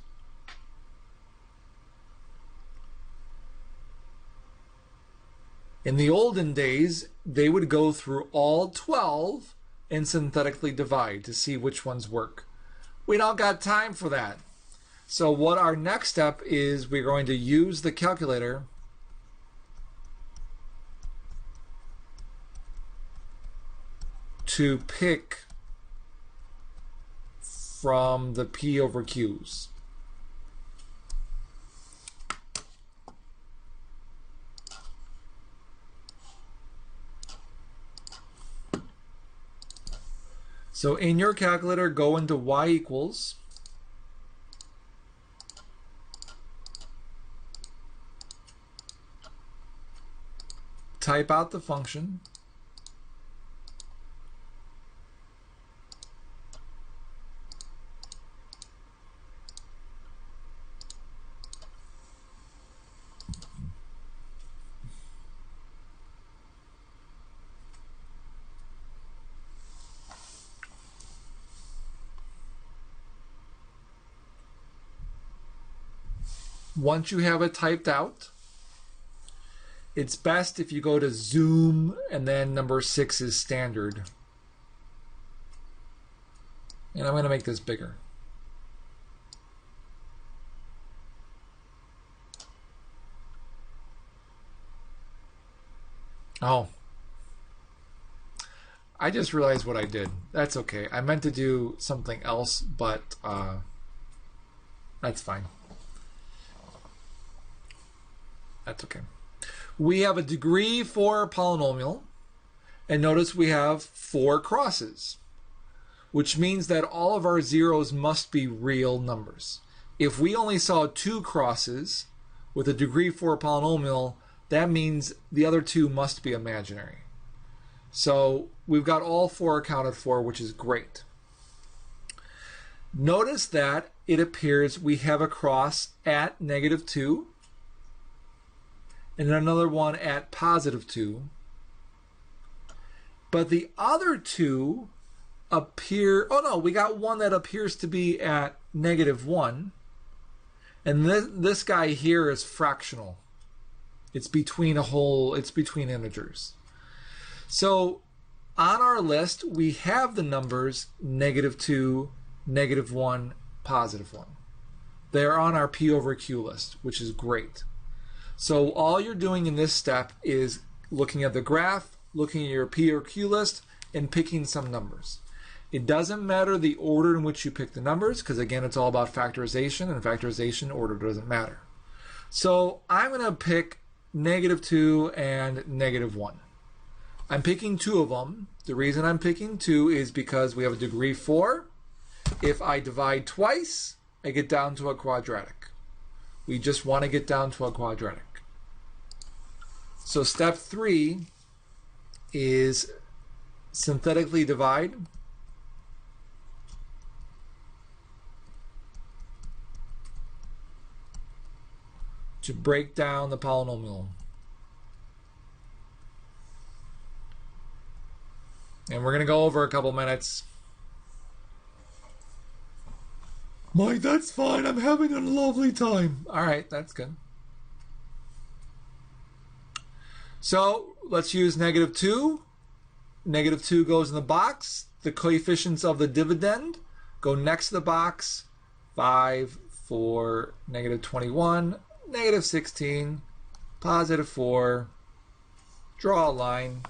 In the olden days, they would go through all 12 and synthetically divide to see which ones work. We don't got time for that. So what our next step is, we're going to use the calculator to pick from the P over Q's. So in your calculator, go into y equals type out the function, once you have it typed out, it's best if you go to zoom and then number 6 is standard. And I'm going to make this bigger. Oh. I just realized what I did. That's okay. I meant to do something else, but that's fine. That's okay. We have a degree 4 polynomial, and notice we have 4 crosses, which means that all of our zeros must be real numbers. If we only saw 2 crosses with a degree 4 polynomial, that means the other 2 must be imaginary. So we've got all 4 accounted for, which is great. Notice that it appears we have a cross at -2 and another one at +2. But the other 2 appear, oh no, we got one that appears to be at -1. And this guy here is fractional. It's between it's between integers. So on our list, we have the numbers -2, -1, +1. They're on our P over Q list, which is great. So all you're doing in this step is looking at the graph, looking at your P or Q list, and picking some numbers. It doesn't matter the order in which you pick the numbers, because again, it's all about factorization, and factorization order doesn't matter. So I'm going to pick -2 and -1. I'm picking 2 of them. The reason I'm picking 2 is because we have a degree 4. If I divide twice, I get down to a quadratic. We just want to get down to a quadratic. So step 3 is synthetically divide. To break down the polynomial. And we're going to go over a couple minutes. Mike, that's fine. I'm having a lovely time. All right, that's good. So let's use -2. -2 goes in the box. The coefficients of the dividend go next to the box. 5, 4, -21, -16, +4. Draw a line.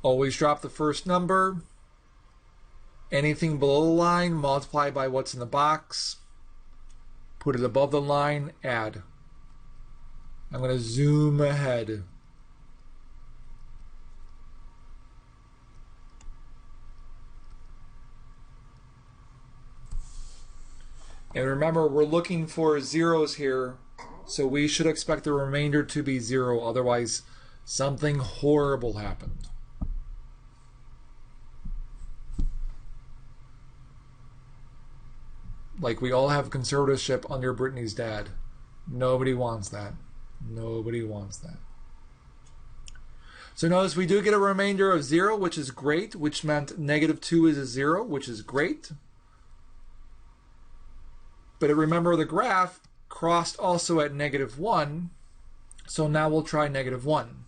Always drop the first number. Anything below the line, multiply by what's in the box. Put it above the line, add. I'm going to zoom ahead. And remember, we're looking for zeros here, so we should expect the remainder to be 0, otherwise something horrible happened. Like we all have conservatorship under Brittany's dad. Nobody wants that. Nobody wants that. So notice we do get a remainder of 0, which is great, which meant -2 is a 0, which is great. But remember, the graph crossed also at -1, so now we'll try -1.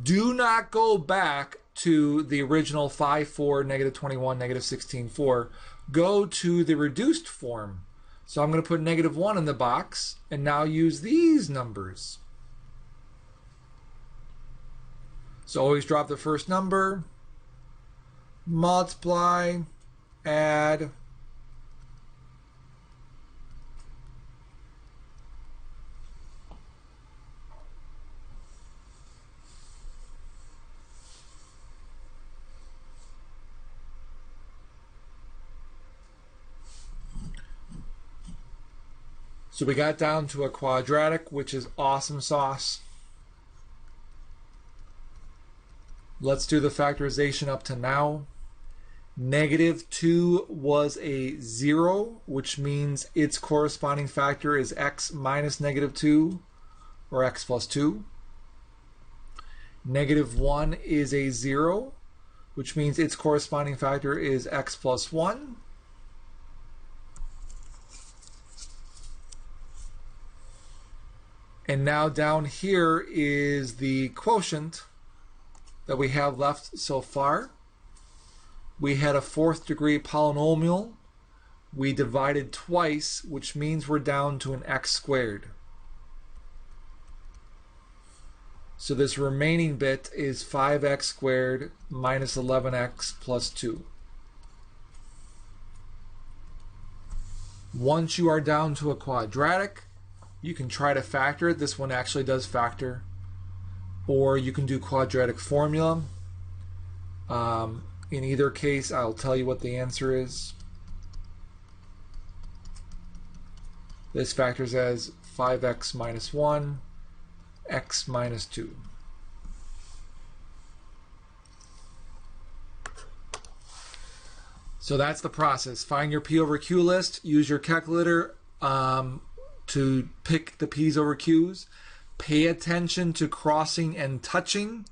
Do not go back to the original 5, 4, negative 21, negative 16, 4, go to the reduced form. So I'm going to put negative 1 in the box and now use these numbers. So always drop the first number, multiply, add, so we got down to a quadratic, which is awesome sauce. Let's do the factorization up to now. Negative 2 was a 0, which means its corresponding factor is x minus negative 2, or x plus 2. Negative 1 is a 0, which means its corresponding factor is x plus 1. And now down here is the quotient that we have left so far. We had a 4th degree polynomial. We divided twice, which means we're down to an x squared. So this remaining bit is 5x squared minus 11x plus 2. Once you are down to a quadratic, you can try to factor it. This one actually does factor. Or you can do quadratic formula. In either case, I'll tell you what the answer is. This factors as 5x minus 1, x minus 2. So that's the process. Find your P over Q list. Use your calculator to pick the P's over Q's. Pay attention to crossing and touching.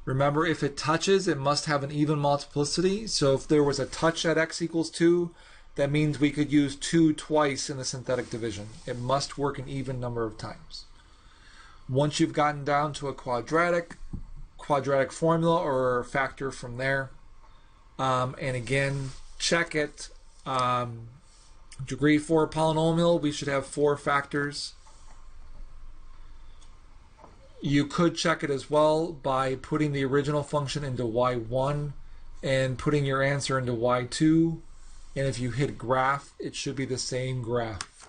Remember, if it touches, it must have an even multiplicity. So if there was a touch at x equals 2, that means we could use 2 twice in the synthetic division. It must work an even number of times. Once you've gotten down to a quadratic formula or factor from there, and again, check it. Degree 4 polynomial, we should have 4 factors. You could check it as well by putting the original function into y1 and putting your answer into y2. And if you hit graph, it should be the same graph.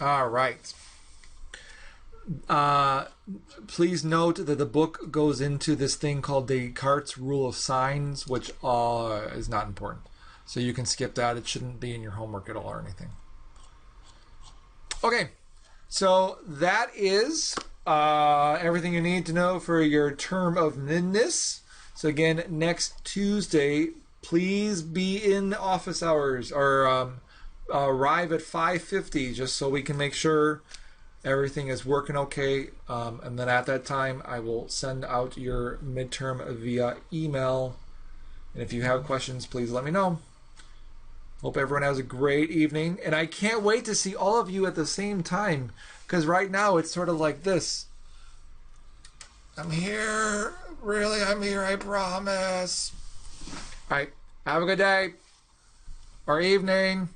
All right. Please note that the book goes into this thing called Descartes' rule of signs, which is not important. So you can skip that. It shouldn't be in your homework at all or anything. Okay, so that is everything you need to know for your term of midness. So again, next Tuesday, please be in office hours or arrive at 5:50 just so we can make sure everything is working okay. And then at that time, I will send out your midterm via email. And if you have questions, please let me know. Hope everyone has a great evening. And I can't wait to see all of you at the same time, because right now it's sort of like this. I'm here. Really, I'm here. I promise. All right. Have a good day or evening.